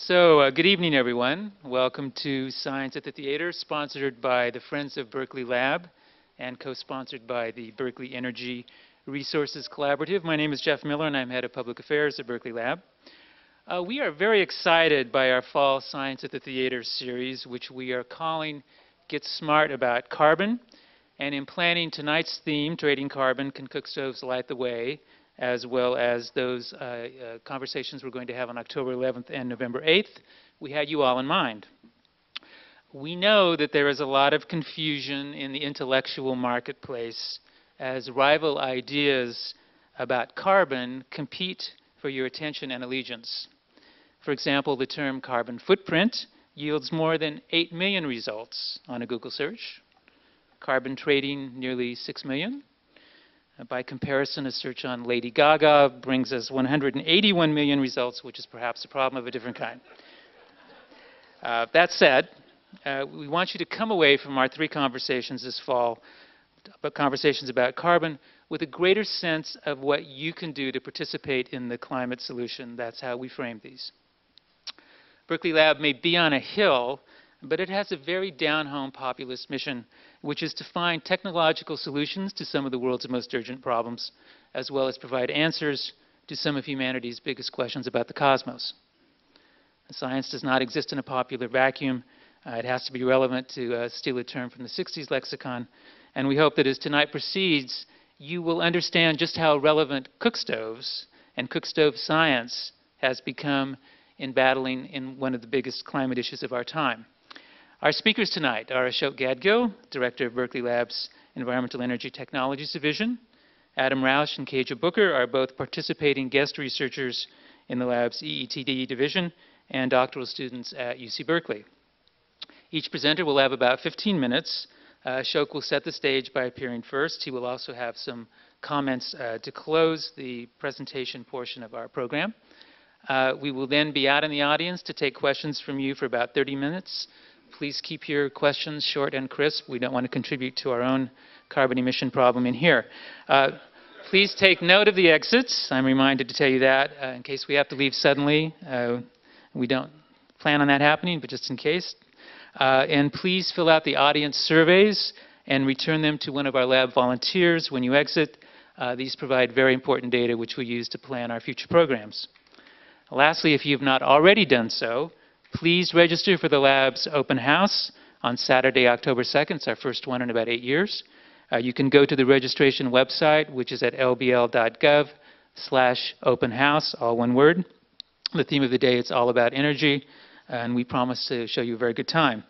Good evening, everyone. Welcome to Science at the Theater, sponsored by the Friends of Berkeley Lab and co-sponsored by the Berkeley Energy Resources Collaborative. My name is Jeff Miller, and I'm Head of Public Affairs at Berkeley Lab. We are very excited by our Fall Science at the Theater series, which we are calling Get Smart About Carbon. And in planning tonight's theme, Trading Carbon, Can Cookstoves Light the Way?, as well as those conversations we're going to have on October 11th and November 8th, we had you all in mind. We know that there is a lot of confusion in the intellectual marketplace as rival ideas about carbon compete for your attention and allegiance. For example, the term carbon footprint yields more than 8 million results on a Google search. Carbon trading, nearly 6 million. By comparison, a search on Lady Gaga brings us 181 million results, which is perhaps a problem of a different kind. That said, we want you to come away from our 3 conversations this fall, conversations about carbon, with a greater sense of what you can do to participate in the climate solution. That's how we frame these. Berkeley Lab may be on a hill, but it has a very down-home populist mission, which is to find technological solutions to some of the world's most urgent problems, as well as provide answers to some of humanity's biggest questions about the cosmos. Science does not exist in a popular vacuum. It has to be relevant, to steal a term from the 60s lexicon. And we hope that as tonight proceeds, you will understand just how relevant cookstoves and cookstove science has become in battling in one of the biggest climate issues of our time. Our speakers tonight are Ashok Gadgil, Director of Berkeley Lab's Environmental Energy Technologies Division. Adam Rausch and Kayje Booker are both participating guest researchers in the lab's EETD division and doctoral students at UC Berkeley. Each presenter will have about 15 minutes. Ashok will set the stage by appearing first. He will also have some comments to close the presentation portion of our program. We will then be out in the audience to take questions from you for about 30 minutes. Please keep your questions short and crisp. We don't want to contribute to our own carbon emission problem in here. Please take note of the exits. I'm reminded to tell you that in case we have to leave suddenly. We don't plan on that happening, but just in case. And please fill out the audience surveys and return them to one of our lab volunteers when you exit. These provide very important data which we use to plan our future programs. Lastly, if you have not already done so, please register for the lab's open house on Saturday, October 2nd. It's our first one in about 8 years. You can go to the registration website, which is at lbl.gov/openhouse, all one word. The theme of the day is all about energy, and we promise to show you a very good time.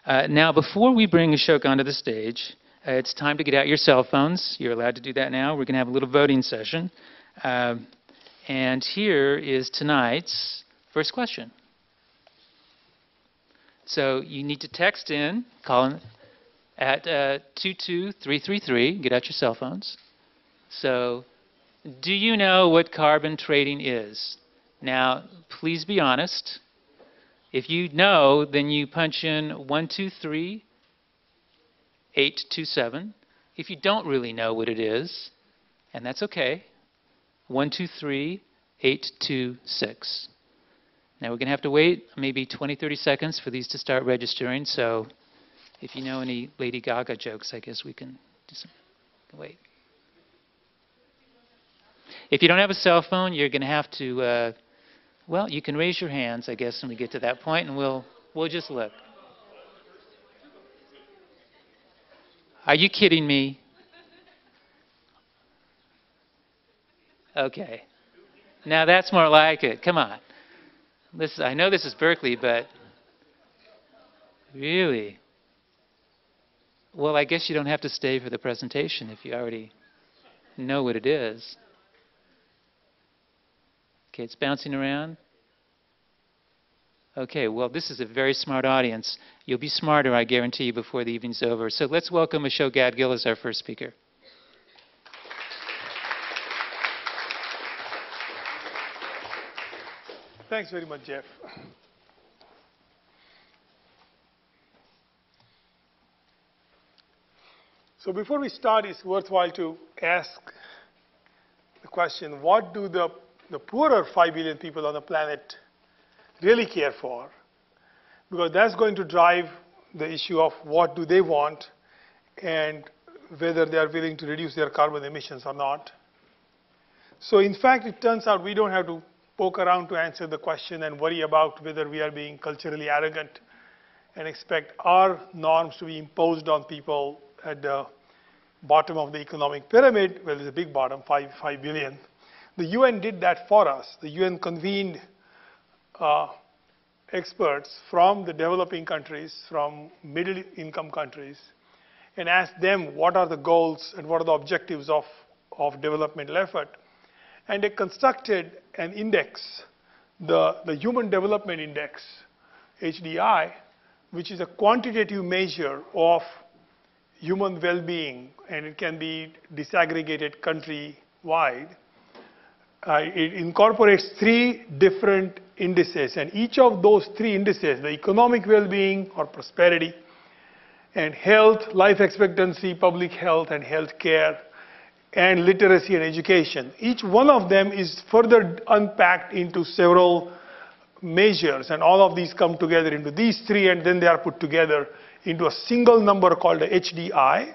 Now, before we bring Ashok onto the stage, it's time to get out your cell phones. You're allowed to do that now. We're going to have a little voting session. And here is tonight's first question. So you need to text in, call in at 22333. Get out your cell phones. So, do you know what carbon trading is? Now, please be honest. If you know, then you punch in 123827. If you don't really know what it is, and that's okay, 123826. Now we're going to have to wait maybe 20, 30 seconds for these to start registering. So if you know any Lady Gaga jokes, I guess we can do some. Wait. If you don't have a cell phone, you're going to have to, well, you can raise your hands, I guess, when we get to that point, and we'll just look. Are you kidding me? Okay. Now that's more like it. Come on. I know this is Berkeley, but really? Well, I guess you don't have to stay for the presentation if you already know what it is. Okay, it's bouncing around. Okay, well, this is a very smart audience. You'll be smarter, I guarantee you, before the evening's over. So let's welcome Ashok Gadgil as our first speaker. Thanks very much, Jeff. So before we start, it's worthwhile to ask the question, what do the poorer 5 billion people on the planet really care for, because that's going to drive the issue of what do they want and whether they are willing to reduce their carbon emissions or not. So in fact, it turns out we don't have to poke around to answer the question and worry about whether we are being culturally arrogant and expect our norms to be imposed on people at the bottom of the economic pyramid. Well, there's a big bottom, 5 billion. The UN did that for us. The UN convened experts from the developing countries, from middle income countries, and asked them what are the goals and what are the objectives of developmental effort. And they constructed an index, the Human Development Index, HDI, which is a quantitative measure of human well-being, and it can be disaggregated country-wide. It incorporates 3 different indices, and each of those 3 indices, the economic well-being or prosperity, and health, life expectancy, public health, and health care, and literacy and education. Each one of them is further unpacked into several measures, and all of these come together into these 3, and then they are put together into a single number called the HDI.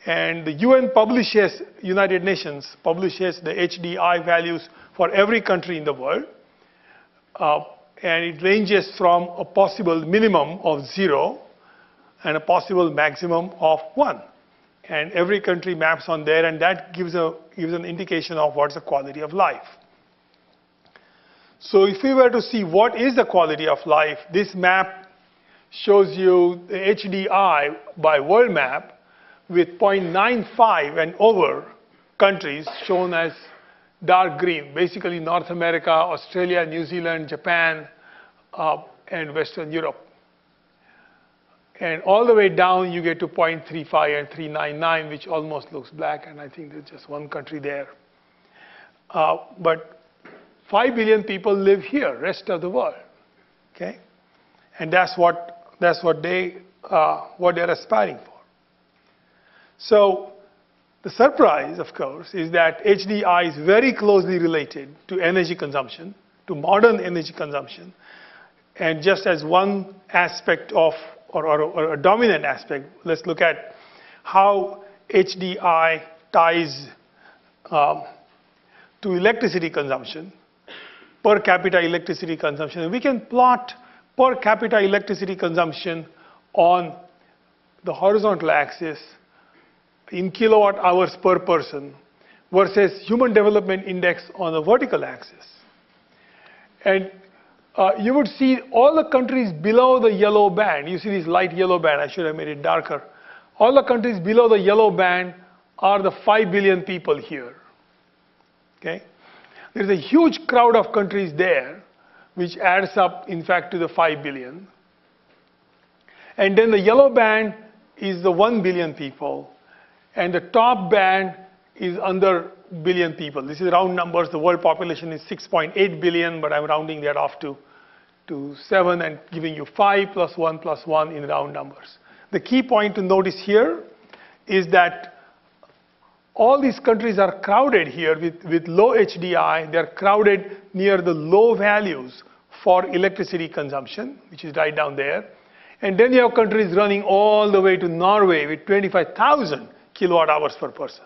And the UN publishes, United Nations publishes the HDI values for every country in the world. And it ranges from a possible minimum of 0 and a possible maximum of 1. And every country maps on there, and that gives an indication of what's the quality of life. So if we were to see what is the quality of life, this map shows you the HDI by world map with 0.95 and over countries shown as dark green, basically North America, Australia, New Zealand, Japan, and Western Europe. And all the way down, you get to 0.35 and 399, which almost looks black, and I think there's just one country there. But 5 billion people live here, rest of the world, okay? And that's what they're aspiring for. So the surprise, of course, is that HDI is very closely related to energy consumption, to modern energy consumption. And just as one aspect of, or a dominant aspect, let's look at how HDI ties to electricity consumption, per capita electricity consumption. And we can plot per capita electricity consumption on the horizontal axis in kilowatt hours per person versus Human Development Index on the vertical axis. And you would see all the countries below the yellow band. You see this light yellow band. I should have made it darker. All the countries below the yellow band are the 5 billion people here. Okay? There's a huge crowd of countries there, which adds up, in fact, to the 5 billion. And then the yellow band is the 1 billion people. And the top band is under billion people. This is round numbers. The world population is 6.8 billion, but I'm rounding that off to 7 and giving you 5 plus 1 plus 1 in round numbers. The key point to notice here is that all these countries are crowded here with low HDI. They're crowded near the low values for electricity consumption, which is right down there. And then you have countries running all the way to Norway with 25,000 kilowatt hours per person.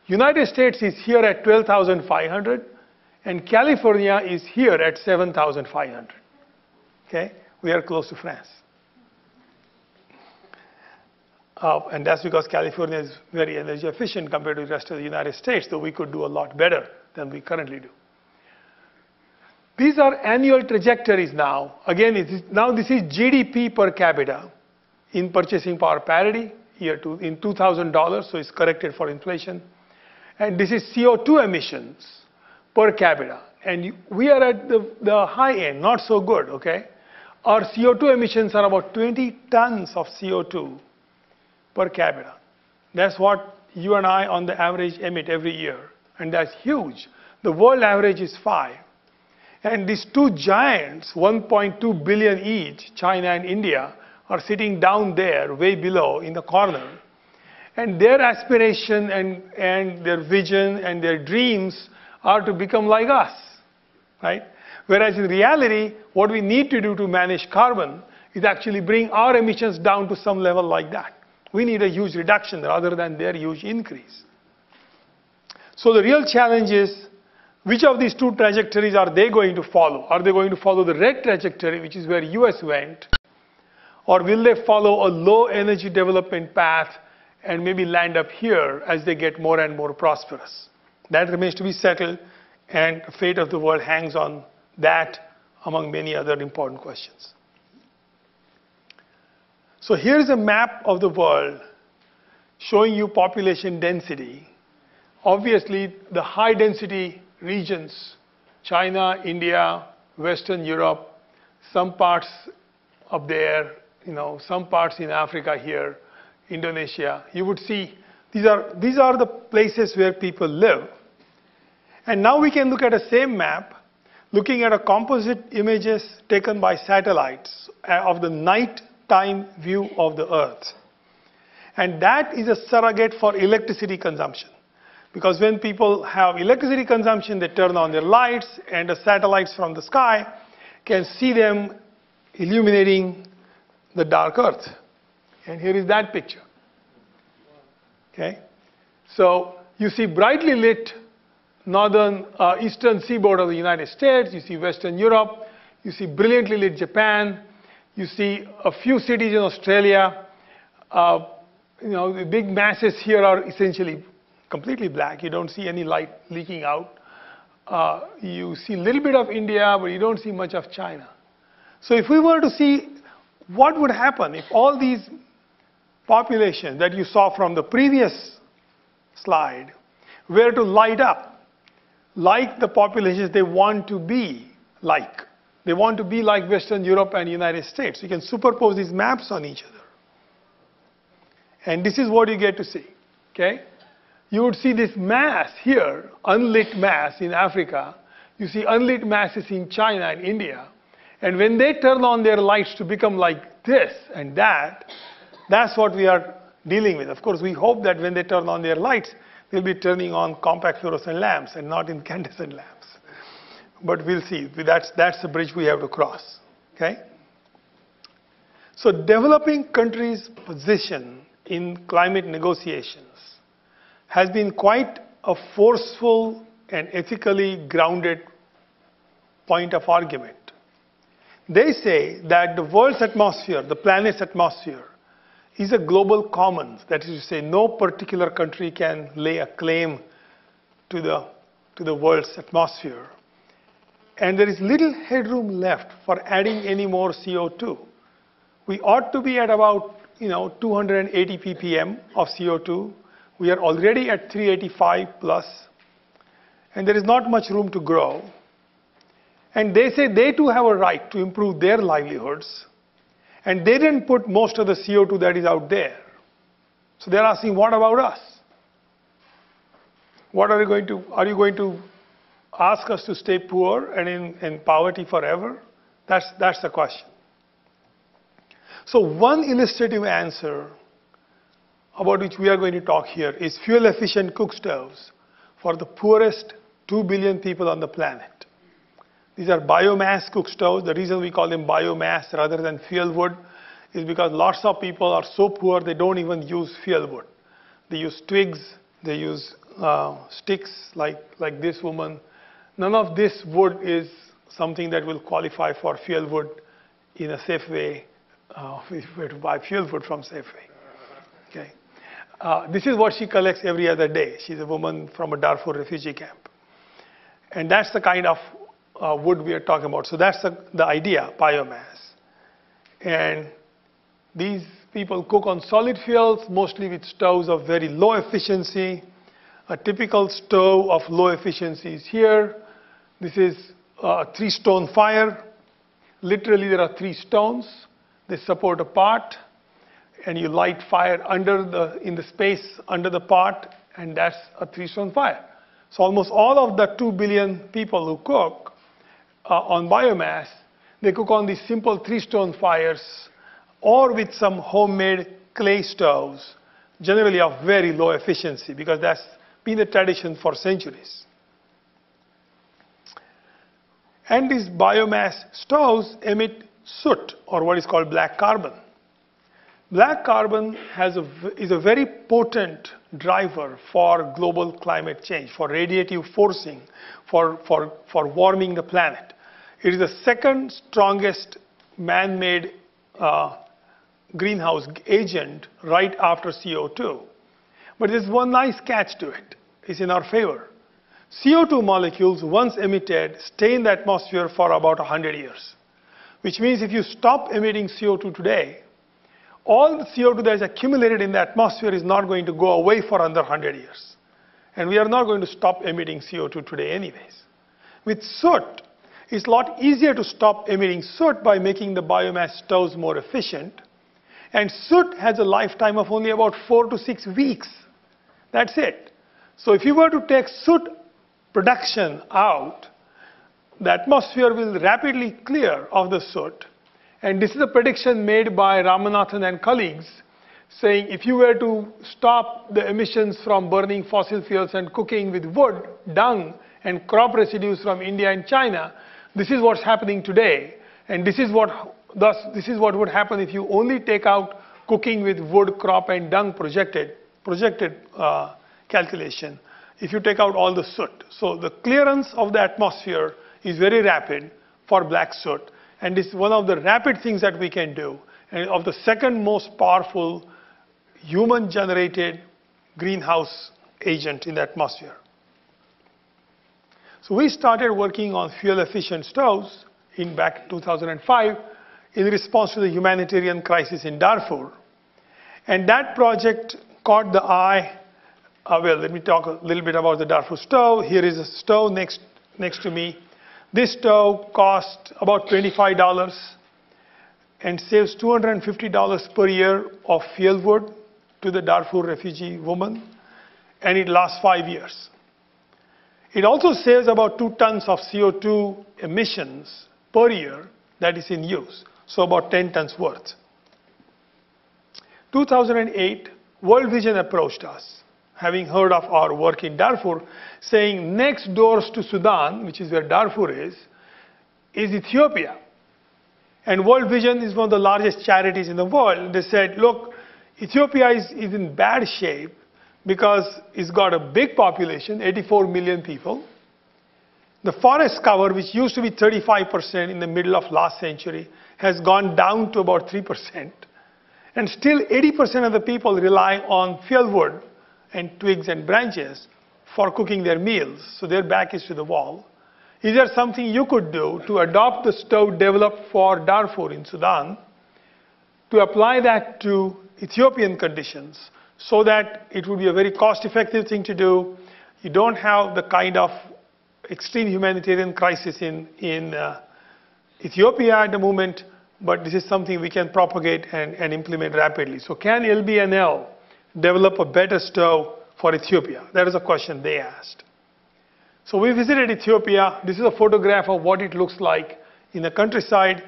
United States is here at 12,500, and California is here at 7,500. Okay? We are close to France. And that's because California is very energy efficient compared to the rest of the United States, though we could do a lot better than we currently do. These are annual trajectories now. Again, this is GDP per capita in purchasing power parity in $2,000, so it's corrected for inflation. And this is CO2 emissions per capita. And we are at the high end, not so good, okay? Our CO2 emissions are about 20 tons of CO2 per capita. That's what you and I on the average emit every year. And that's huge. The world average is 5. And these two giants, 1.2 billion each, China and India, are sitting down there, way below, in the corner. And their aspiration and their vision and their dreams are to become like us, right? Whereas in reality, what we need to do to manage carbon is actually bring our emissions down to some level like that. We need a huge reduction rather than their huge increase. So the real challenge is, which of these two trajectories are they going to follow? Are they going to follow the red trajectory, which is where US went? Or will they follow a low energy development path and maybe land up here as they get more and more prosperous? That remains to be settled, and the fate of the world hangs on that, among many other important questions. So here's a map of the world showing you population density. Obviously, the high density regions, China, India, Western Europe, some parts up there, some parts in Africa here, Indonesia, you would see these are the places where people live. And now we can look at the same map, looking at a composite images taken by satellites of the nighttime view of the Earth. And that is a surrogate for electricity consumption. Because when people have electricity consumption, they turn on their lights, and the satellites from the sky can see them illuminating the dark Earth. And here is that picture. Okay? So you see brightly lit northern, eastern seaboard of the United States. You see Western Europe. You see brilliantly lit Japan. You see a few cities in Australia. The big masses here are essentially completely black. You don't see any light leaking out. You see a little bit of India, but you don't see much of China. So if we were to see what would happen if all these populations that you saw from the previous slide were to light up like the populations they want to be like. They want to be like Western Europe and United States. You can superpose these maps on each other. And this is what you get to see. Okay? You would see this mass here, unlit mass in Africa. You see unlit masses in China and India. And when they turn on their lights to become like this and that, that's what we are dealing with. Of course, we hope that when they turn on their lights, they'll be turning on compact fluorescent lamps and not incandescent lamps. But we'll see. That's the bridge we have to cross. Okay? So developing countries' position in climate negotiations has been quite a forceful and ethically grounded point of argument. They say that the world's atmosphere, the planet's atmosphere, is a global commons. That is to say, no particular country can lay a claim to the world's atmosphere. And there is little headroom left for adding any more CO2. We ought to be at about 280 ppm of CO2. We are already at 385 plus. And there is not much room to grow. And they say they too have a right to improve their livelihoods. And they didn't put most of the CO2 that is out there. So they're asking, what about us? What are you going to ask us to stay poor and in poverty forever? That's the question. So one illustrative answer about which we are going to talk here is fuel-efficient cookstoves for the poorest 2 billion people on the planet. These are biomass cookstoves. The reason we call them biomass rather than fuel wood is because lots of people are so poor they don't even use fuel wood. They use twigs, they use sticks like this woman. None of this wood is something that will qualify for fuel wood in a safe way, if we were to buy fuel wood from Safeway. Okay. This is what she collects every other day. She's a woman from a Darfur refugee camp. And that's the kind of wood we are talking about. So that's the idea, biomass. And these people cook on solid fuels, mostly with stoves of very low efficiency. A typical stove of low efficiency is here. This is a 3-stone fire. Literally, there are 3 stones. They support a pot. And you light fire in the space under the pot, and that's a 3-stone fire. So almost all of the 2 billion people who cook on biomass, they cook on these simple 3-stone fires or with some homemade clay stoves, generally of very low efficiency, because that's been the tradition for centuries. And these biomass stoves emit soot, or what is called black carbon. Black carbon is a very potent driver for global climate change, for radiative forcing, for warming the planet. It is the second strongest man-made greenhouse agent right after CO2. But there's one nice catch to it. It's in our favor. CO2 molecules, once emitted, stay in the atmosphere for about 100 years. Which means if you stop emitting CO2 today, all the CO2 that is accumulated in the atmosphere is not going to go away for another 100 years. And we are not going to stop emitting CO2 today anyways. With soot, it's a lot easier to stop emitting soot by making the biomass stoves more efficient. And soot has a lifetime of only about 4 to 6 weeks. That's it. So if you were to take soot production out, the atmosphere will rapidly clear of the soot. And this is a prediction made by Ramanathan and colleagues, saying if you were to stop the emissions from burning fossil fuels and cooking with wood, dung, and crop residues from India and China, this is what's happening today. And this is what would happen if you only take out cooking with wood, crop, and dung projected calculation, if you take out all the soot. So the clearance of the atmosphere is very rapid for black soot. And this is one of the rapid things that we can do, and of the second most powerful human-generated greenhouse agent in the atmosphere. So we started working on fuel-efficient stoves in back 2005 in response to the humanitarian crisis in Darfur. And that project caught the eye. Well, let me talk a little bit about the Darfur stove. Here is a stove next to me. This stove costs about $25 and saves $250 per year of fuel wood to the Darfur refugee woman, and it lasts 5 years. It also saves about 2 tons of CO2 emissions per year that is in use, so about 10 tons worth. 2008, World Vision approached us, having heard of our work in Darfur, saying next doors to Sudan, which is where Darfur is Ethiopia. And World Vision is one of the largest charities in the world. They said, look, Ethiopia is in bad shape because it's got a big population, 84 million people. The forest cover, which used to be 35% in the middle of last century, has gone down to about 3%. And still 80% of the people rely on fuel wood and twigs and branches for cooking their meals. So their back is to the wall. Is there something you could do to adopt the stove developed for Darfur in Sudan, to apply that to Ethiopian conditions so that it would be a very cost-effective thing to do? You don't have the kind of extreme humanitarian crisis in Ethiopia at the moment, but this is something we can propagate and implement rapidly. So can LBNL develop a better stove for Ethiopia? That is a question they asked. So we visited Ethiopia. This is a photograph of what it looks like in the countryside.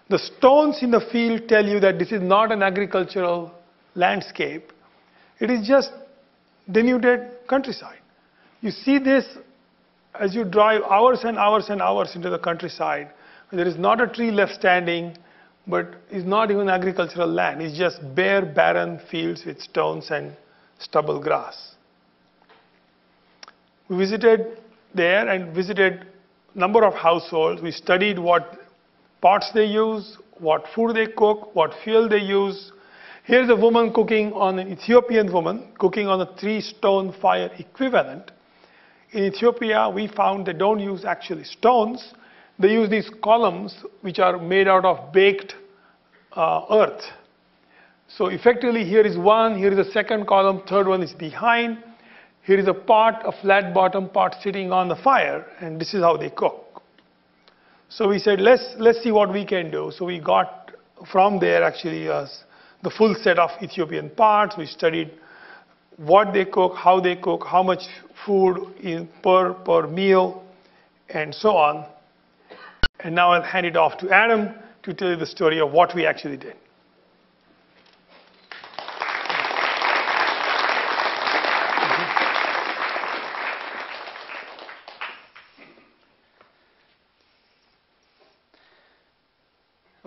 The stones in the field tell you that this is not an agricultural landscape. It is just denuded countryside. You see this as you drive hours and hours and hours into the countryside. There is not a tree left standing, but it's not even agricultural land. It's just bare, barren fields with stones and stubble grass. We visited there and visited a number of households. We studied what pots they use, what food they cook, what fuel they use. Here's a woman cooking on an Ethiopian woman cooking on a 3-stone fire equivalent. In Ethiopia, we found they don't use actually stones. They use these columns which are made out of baked earth. So effectively, here is one, here is a second column, third one is behind. Here is a pot, a flat bottom pot sitting on the fire, and this is how they cook. So we said, let's see what we can do. So we got from there actually the full set of Ethiopian pots. We studied what they cook, how much food per meal, and so on. And now I'll hand it off to Adam to tell you the story of what we actually did.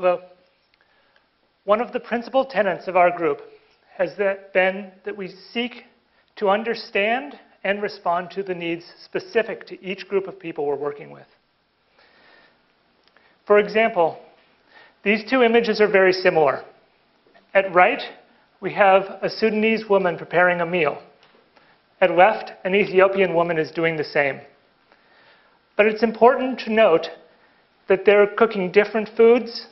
Hello. One of the principal tenets of our group has been that we seek to understand and respond to the needs specific to each group of people we're working with. For example, these two images are very similar. At right, we have a Sudanese woman preparing a meal. At left, an Ethiopian woman is doing the same. But it's important to note that they're cooking different foods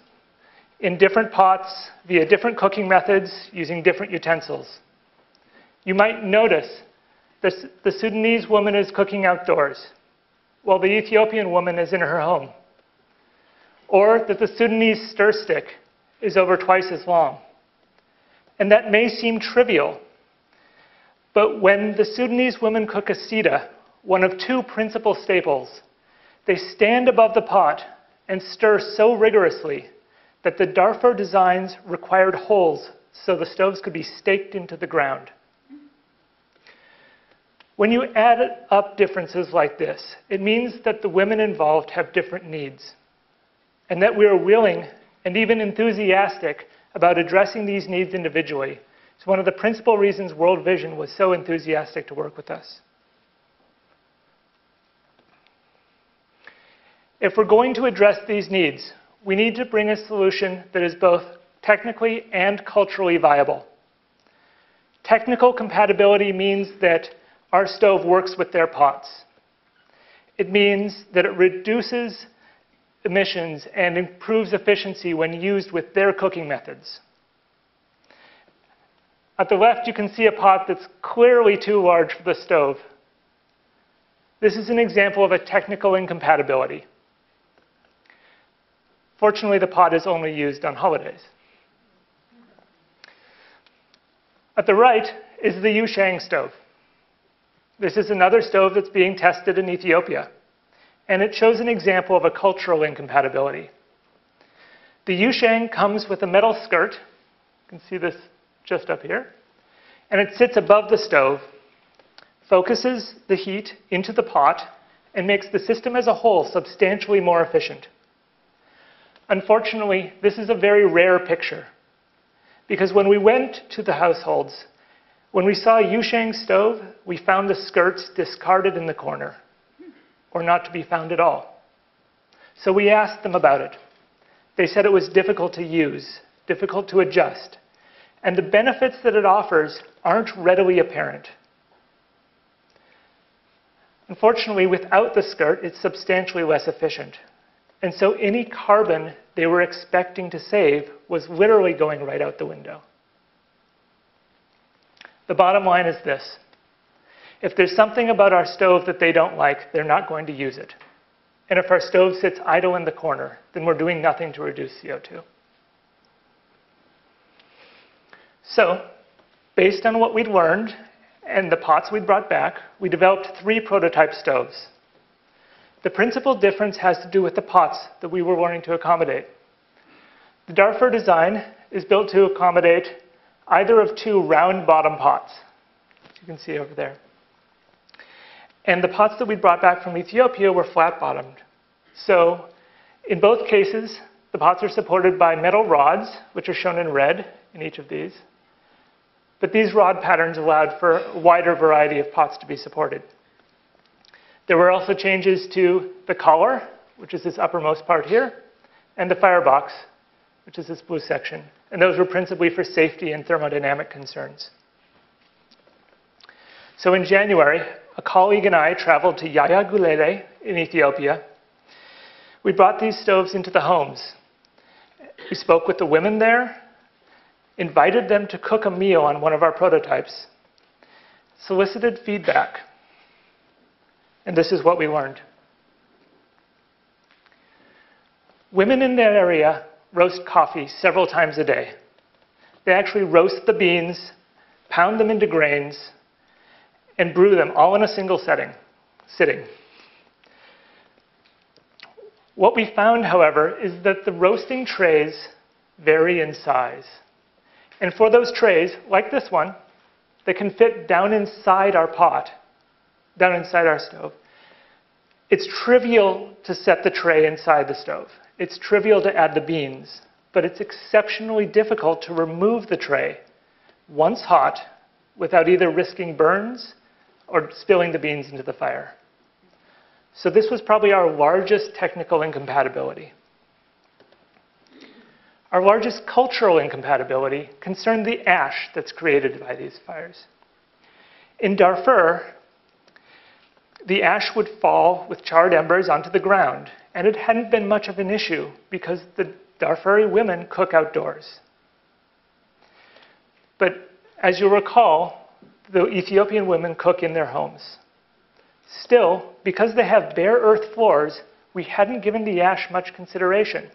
in different pots via different cooking methods using different utensils. You might notice that the Sudanese woman is cooking outdoors, while the Ethiopian woman is in her home. Or that the Sudanese stir stick is over twice as long. And that may seem trivial, but when the Sudanese women cook a sita, one of two principal staples, they stand above the pot and stir so rigorously that the Darfur designs required holes so the stoves could be staked into the ground. When you add up differences like this, it means that the women involved have different needs, and that we are willing and even enthusiastic about addressing these needs individually. It's one of the principal reasons World Vision was so enthusiastic to work with us. If we're going to address these needs, we need to bring a solution that is both technically and culturally viable. Technical compatibility means that our stove works with their pots. It means that it reduces emissions and improves efficiency when used with their cooking methods. At the left, you can see a pot that's clearly too large for the stove. This is an example of a technical incompatibility. Fortunately, the pot is only used on holidays. At the right is the Yushang stove. This is another stove that's being tested in Ethiopia, and it shows an example of a cultural incompatibility. The Yushang comes with a metal skirt. You can see this just up here. And it sits above the stove, focuses the heat into the pot, and makes the system as a whole substantially more efficient. Unfortunately, this is a very rare picture, because when we went to the households, when we saw a Yushang stove, we found the skirts discarded in the corner, or not to be found at all. So we asked them about it. They said it was difficult to use, difficult to adjust, and the benefits that it offers aren't readily apparent. Unfortunately, without the skirt, it's substantially less efficient. And so any carbon they were expecting to save was literally going right out the window. The bottom line is this. If there's something about our stove that they don't like, they're not going to use it. And if our stove sits idle in the corner, then we're doing nothing to reduce CO2. So, based on what we'd learned and the pots we'd brought back, we developed 3 prototype stoves. The principal difference has to do with the pots that we were wanting to accommodate. The Darfur design is built to accommodate either of 2 round bottom pots, as you can see over there. And the pots that we brought back from Ethiopia were flat bottomed. So in both cases, the pots are supported by metal rods, which are shown in red in each of these. But these rod patterns allowed for a wider variety of pots to be supported. There were also changes to the collar, which is this uppermost part here, and the firebox, which is this blue section. And those were principally for safety and thermodynamic concerns. So in January, a colleague and I traveled to Yaya Gulele in Ethiopia. We brought these stoves into the homes. We spoke with the women there, invited them to cook a meal on one of our prototypes, solicited feedback, and this is what we learned. Women in that area roast coffee several times a day. They actually roast the beans, pound them into grains, and brew them all in a single sitting. What we found, however, is that the roasting trays vary in size. And for those trays, like this one, that can fit down inside our pot, down inside our stove, it's trivial to set the tray inside the stove. It's trivial to add the beans. but it's exceptionally difficult to remove the tray once hot without either risking burns or spilling the beans into the fire. So this was probably our largest technical incompatibility. Our largest cultural incompatibility concerned the ash that's created by these fires. In Darfur, the ash would fall with charred embers onto the ground, and it hadn't been much of an issue because the Darfuri women cook outdoors. But as you'll recall, the Ethiopian women cook in their homes. Still, because they have bare earth floors, we hadn't given the ash much consideration.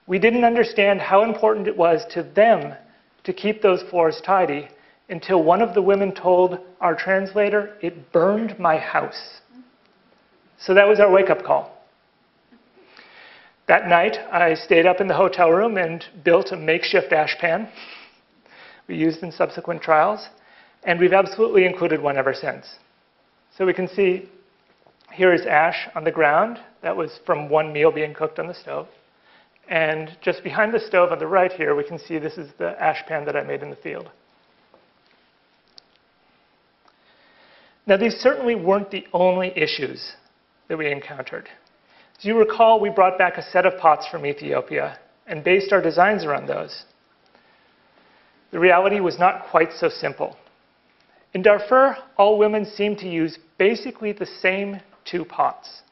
We didn't understand how important it was to them to keep those floors tidy until one of the women told our translator, "It burned my house." So that was our wake-up call. That night, I stayed up in the hotel room and built a makeshift ash pan we used in subsequent trials, and we've absolutely included one ever since. So we can see here is ash on the ground. That was from one meal being cooked on the stove. And just behind the stove on the right here, we can see this is the ash pan that I made in the field. Now, these certainly weren't the only issues that we encountered. As you recall, we brought back a set of pots from Ethiopia and based our designs around those. The reality was not quite so simple. In Darfur, all women seemed to use basically the same 2 pots.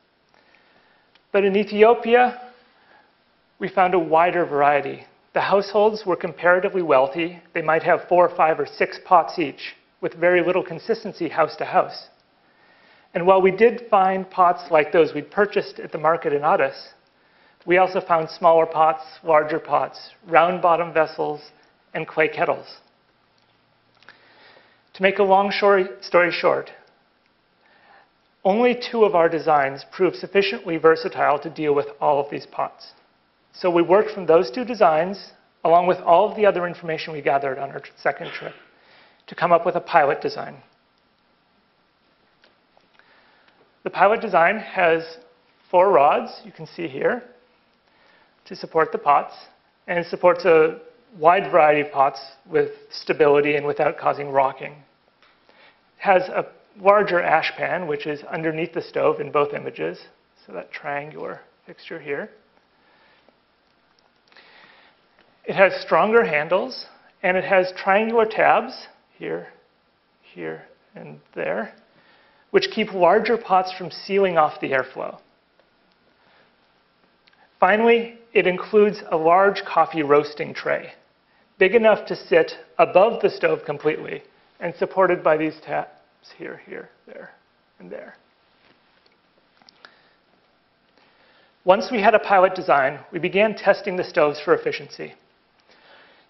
But in Ethiopia, we found a wider variety. The households were comparatively wealthy. They might have 4, 5, or 6 pots each, with very little consistency house to house. And while we did find pots like those we'd purchased at the market in Addis, we also found smaller pots, larger pots, round-bottom vessels, and clay kettles. To make a long story short, only 2 of our designs proved sufficiently versatile to deal with all of these pots. So we worked from those 2 designs, along with all of the other information we gathered on our second trip, to come up with a pilot design. The pilot design has 4 rods, you can see here, to support the pots, and it supports a wide variety of pots with stability and without causing rocking. It has a larger ash pan, which is underneath the stove in both images, so that triangular fixture here. It has stronger handles, and it has triangular tabs, here, here, and there, which keep larger pots from sealing off the airflow. Finally, it includes a large coffee roasting tray, big enough to sit above the stove completely, and supported by these tabs here, here, there, and there. Once we had a pilot design, we began testing the stoves for efficiency.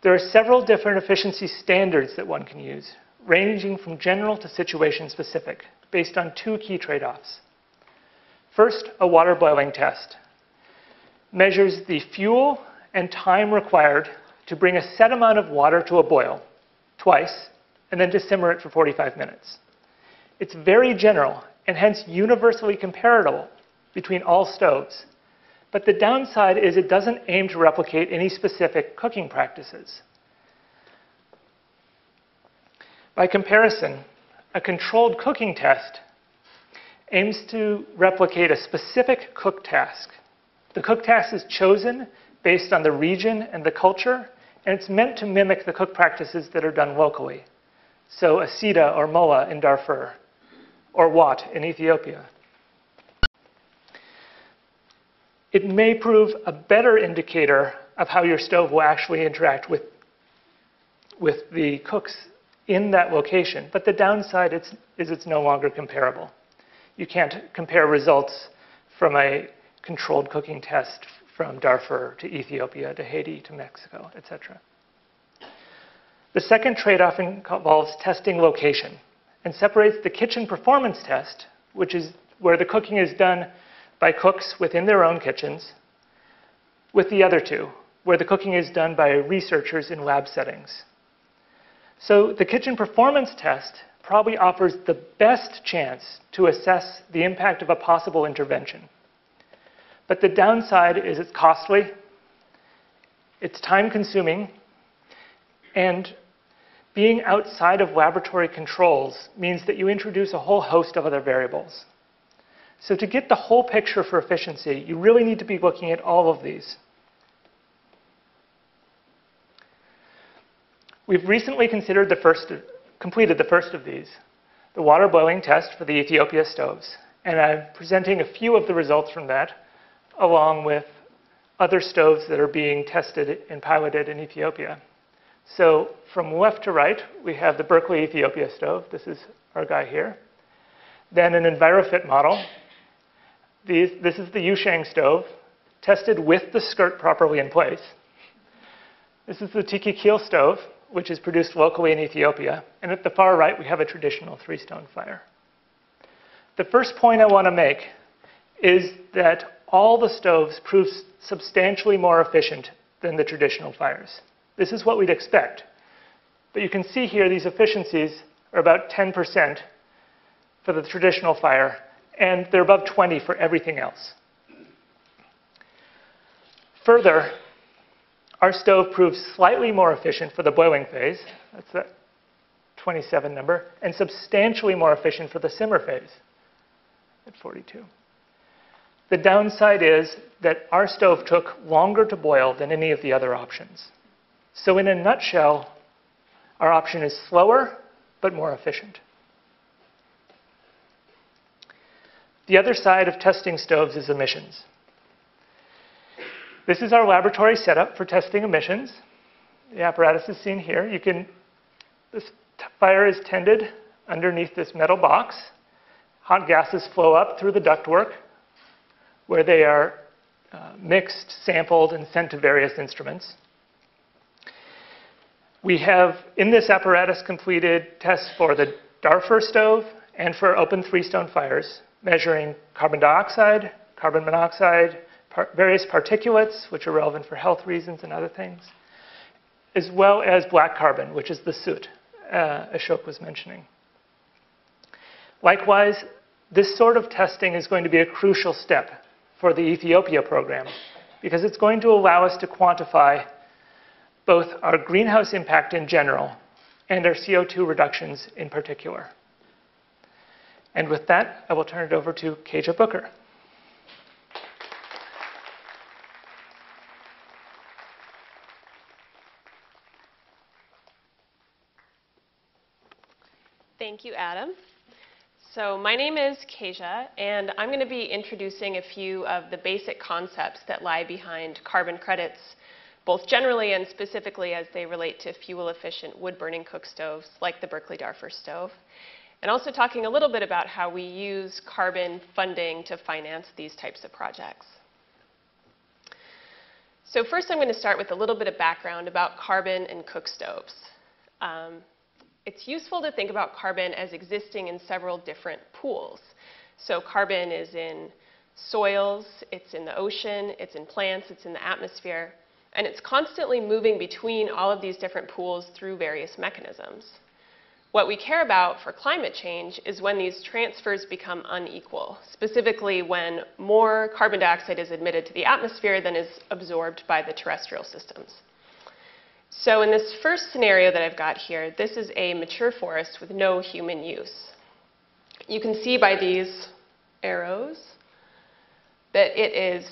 There are several different efficiency standards that one can use, ranging from general to situation specific, based on 2 key trade-offs. First, a water boiling test measures the fuel and time required to bring a set amount of water to a boil twice, and then to simmer it for 45 minutes. It's very general, and hence universally comparable between all stoves. But the downside is it doesn't aim to replicate any specific cooking practices. By comparison, a controlled cooking test aims to replicate a specific cook task. The cook task is chosen based on the region and the culture, and it's meant to mimic the cook practices that are done locally. So a sida or mola in Darfur, or wat in Ethiopia. It may prove a better indicator of how your stove will actually interact with the cooks in that location, but the downside is it's no longer comparable. You can't compare results from a controlled cooking test from Darfur to Ethiopia to Haiti to Mexico, etc. The second trade-off involves testing location and separates the kitchen performance test, which is where the cooking is done by cooks within their own kitchens, with the other 2, where the cooking is done by researchers in lab settings. So the kitchen performance test probably offers the best chance to assess the impact of a possible intervention. But the downside is it's costly, It's time-consuming, and being outside of laboratory controls means that you introduce a whole host of other variables. So to get the whole picture for efficiency, you really need to be looking at all of these. We've recently completed the first of these, the water boiling test for the Ethiopia stoves. And I'm presenting a few of the results from that, along with other stoves that are being tested and piloted in Ethiopia. So from left to right, we have the Berkeley Ethiopia stove. This is our guy here. Then an EnviroFit model. This is the Yusheng stove, tested with the skirt properly in place. This is the Tiki Keel stove, which is produced locally in Ethiopia. And at the far right, we have a traditional three-stone fire. The first point I want to make is that all the stoves prove substantially more efficient than the traditional fires. This is what we'd expect. But you can see here these efficiencies are about 10% for the traditional fire, and they're above 20 for everything else. Further, our stove proves slightly more efficient for the boiling phase. That's that 27 number, and substantially more efficient for the simmer phase at 42. The downside is that our stove took longer to boil than any of the other options. So in a nutshell, our option is slower, but more efficient. The other side of testing stoves is emissions. This is our laboratory setup for testing emissions. The apparatus is seen here. This fire is tended underneath this metal box. Hot gases flow up through the ductwork, where they are mixed, sampled, and sent to various instruments. We have, in this apparatus, completed tests for the Darfur stove and for open three-stone fires, measuring carbon dioxide, carbon monoxide, various particulates, which are relevant for health reasons and other things, as well as black carbon, which is the soot Ashok was mentioning. Likewise, this sort of testing is going to be a crucial step for the Ethiopia program, because it's going to allow us to quantify both our greenhouse impact in general and our CO2 reductions in particular. And with that, I will turn it over to Kayje Booker. Thank you, Adam. So my name is Kayje, and I'm going to be introducing a few of the basic concepts that lie behind carbon credits, both generally and specifically as they relate to fuel-efficient wood-burning cook stoves like the Berkeley-Darfur stove, and also talking a little bit about how we use carbon funding to finance these types of projects. So first I'm going to start with a little bit of background about carbon and cook stoves. It's useful to think about carbon as existing in several different pools. So carbon is in soils, it's in the ocean, it's in plants, it's in the atmosphere, and it's constantly moving between all of these different pools through various mechanisms. What we care about for climate change is when these transfers become unequal, specifically when more carbon dioxide is emitted to the atmosphere than is absorbed by the terrestrial systems. So in this first scenario that I've got here, this is a mature forest with no human use. You can see by these arrows that it is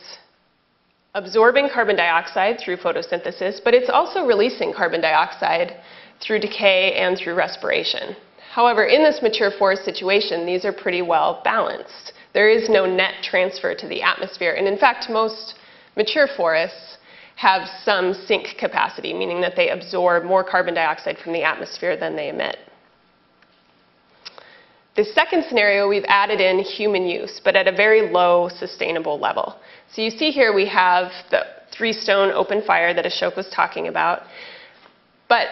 absorbing carbon dioxide through photosynthesis, but it's also releasing carbon dioxide through decay and through respiration. However, in this mature forest situation, these are pretty well balanced. There is no net transfer to the atmosphere, and in fact, most mature forests have some sink capacity, meaning that they absorb more carbon dioxide from the atmosphere than they emit. The second scenario, we've added in human use, but at a very low sustainable level. So you see here we have the three-stone open fire that Ashok was talking about, but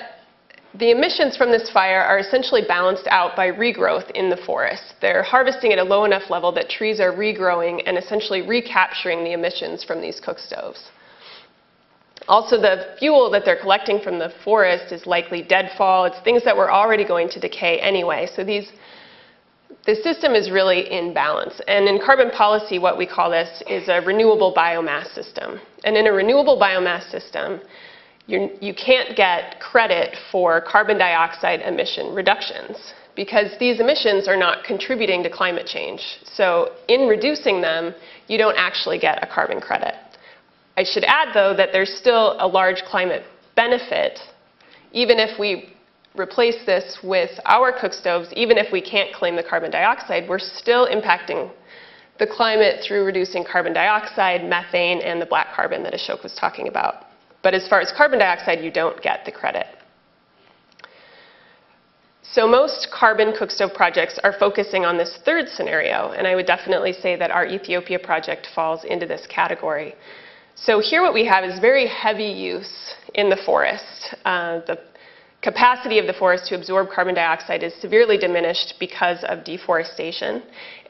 the emissions from this fire are essentially balanced out by regrowth in the forest. They're harvesting at a low enough level that trees are regrowing and essentially recapturing the emissions from these cook stoves. Also, the fuel that they're collecting from the forest is likely deadfall. It's things that were already going to decay anyway. So these the system is really in balance. And in carbon policy, what we call this is a renewable biomass system. And in a renewable biomass system, you can't get credit for carbon dioxide emission reductions because these emissions are not contributing to climate change. So in reducing them, you don't actually get a carbon credit. I should add, though, that there's still a large climate benefit, even if we replace this with our cook stoves, even if we can't claim the carbon dioxide, we're still impacting the climate through reducing carbon dioxide, methane, and the black carbon that Ashok was talking about. But as far as carbon dioxide, you don't get the credit. So most carbon cookstove projects are focusing on this third scenario, and I would definitely say that our Ethiopia project falls into this category. So here what we have is very heavy use in the forest. The capacity of the forest to absorb carbon dioxide is severely diminished because of deforestation,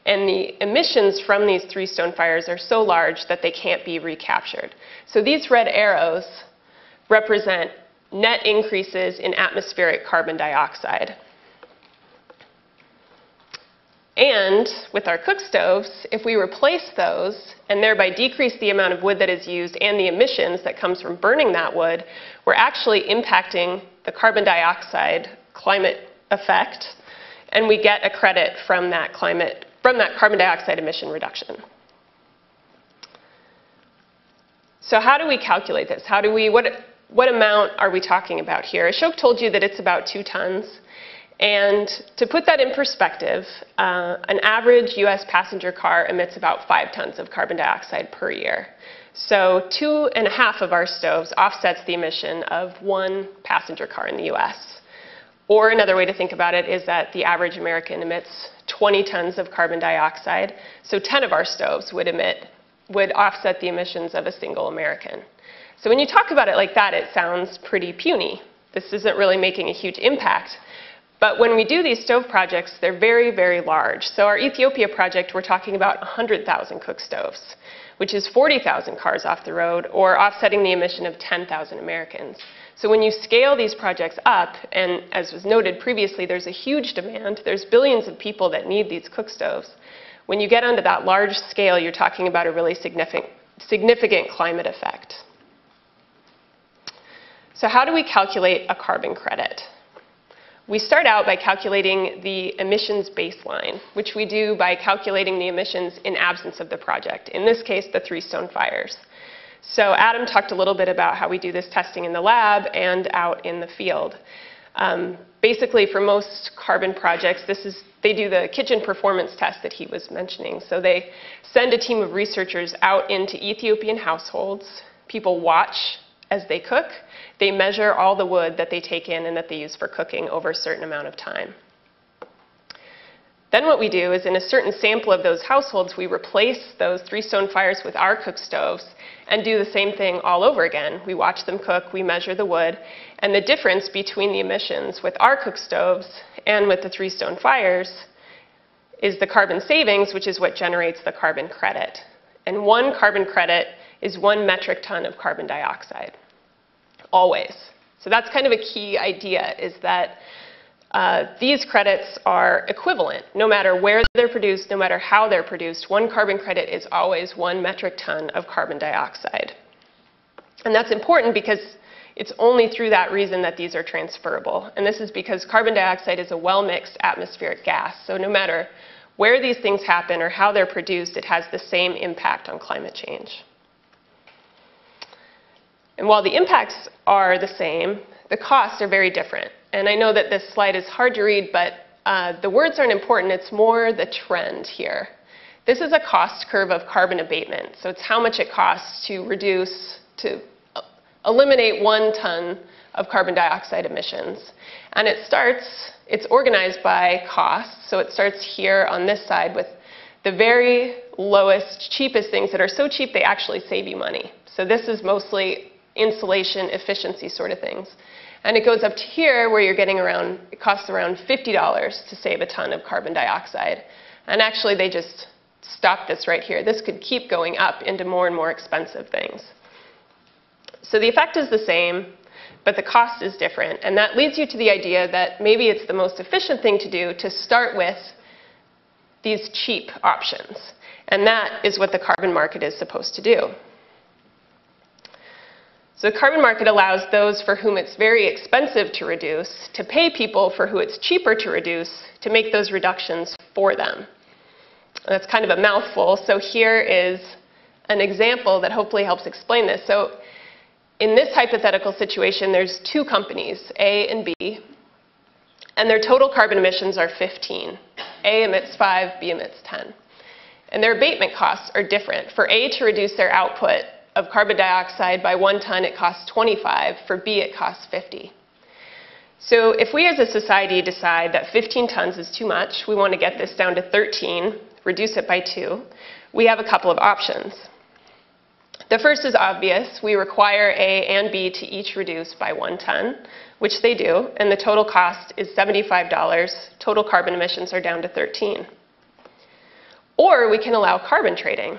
and the emissions from these 3 stone fires are so large that they can't be recaptured. So these red arrows represent net increases in atmospheric carbon dioxide. And with our cook stoves, if we replace those and thereby decrease the amount of wood that is used and the emissions that comes from burning that wood, we're actually impacting the carbon dioxide climate effect, and we get a credit from that carbon dioxide emission reduction. So how do we calculate this? What amount are we talking about here? Ashok told you that it's about 2 tons. And to put that in perspective, an average US passenger car emits about 5 tons of carbon dioxide per year. So 2.5 of our stoves offsets the emission of 1 passenger car in the US. Or another way to think about it is that the average American emits 20 tons of carbon dioxide. So 10 of our stoves would offset the emissions of a single American. So when you talk about it like that, it sounds pretty puny. This isn't really making a huge impact. But when we do these stove projects, they're very, very large. So our Ethiopia project, we're talking about 100,000 cook stoves, which is 40,000 cars off the road, or offsetting the emission of 10,000 Americans. So when you scale these projects up, and as was noted previously, there's a huge demand. There's billions of people that need these cook stoves. When you get onto that large scale, you're talking about a really significant climate effect. So how do we calculate a carbon credit? We start out by calculating the emissions baseline, which we do by calculating the emissions in absence of the project, in this case, the 3 stone fires. So Adam talked a little bit about how we do this testing in the lab and out in the field. Basically, for most carbon projects, they do the kitchen performance test that he was mentioning. So they send a team of researchers out into Ethiopian households. People watch as they cook. They measure all the wood that they take in and that they use for cooking over a certain amount of time. Then what we do is in a certain sample of those households, we replace those 3 stone fires with our cook stoves and do the same thing all over again. We watch them cook, we measure the wood, and the difference between the emissions with our cook stoves and with the 3 stone fires is the carbon savings, which is what generates the carbon credit. And 1 carbon credit is 1 metric ton of carbon dioxide, always. So that's kind of a key idea, is that these credits are equivalent. No matter where they're produced, no matter how they're produced, 1 carbon credit is always 1 metric ton of carbon dioxide. And that's important because it's only through that reason that these are transferable. And this is because carbon dioxide is a well-mixed atmospheric gas. So no matter where these things happen or how they're produced, it has the same impact on climate change. And while the impacts are the same, the costs are very different. And I know that this slide is hard to read, but the words aren't important. It's more the trend here. This is a cost curve of carbon abatement. So it's how much it costs to eliminate 1 ton of carbon dioxide emissions. And it's organized by cost. So it starts here on this side with the very lowest, cheapest things that are so cheap they actually save you money. So this is mostly insulation, efficiency sort of things. And it goes up to here where you're getting it costs around $50 to save a ton of carbon dioxide. And actually they just stopped this right here. This could keep going up into more and more expensive things. So the effect is the same, but the cost is different. And that leads you to the idea that maybe it's the most efficient thing to do to start with these cheap options. And that is what the carbon market is supposed to do. So the carbon market allows those for whom it's very expensive to reduce to pay people for who it's cheaper to reduce to make those reductions for them. And that's kind of a mouthful. So here is an example that hopefully helps explain this. So in this hypothetical situation, there's two companies, A and B, and their total carbon emissions are 15. A emits 5, B emits 10. And their abatement costs are different. For A to reduce their output of carbon dioxide by 1 ton, it costs 25. For B, it costs 50. So if we as a society decide that 15 tons is too much, we want to get this down to 13, reduce it by 2, we have a couple of options. The first is obvious. We require A and B to each reduce by 1 ton, which they do, and the total cost is $75. Total carbon emissions are down to 13. Or we can allow carbon trading.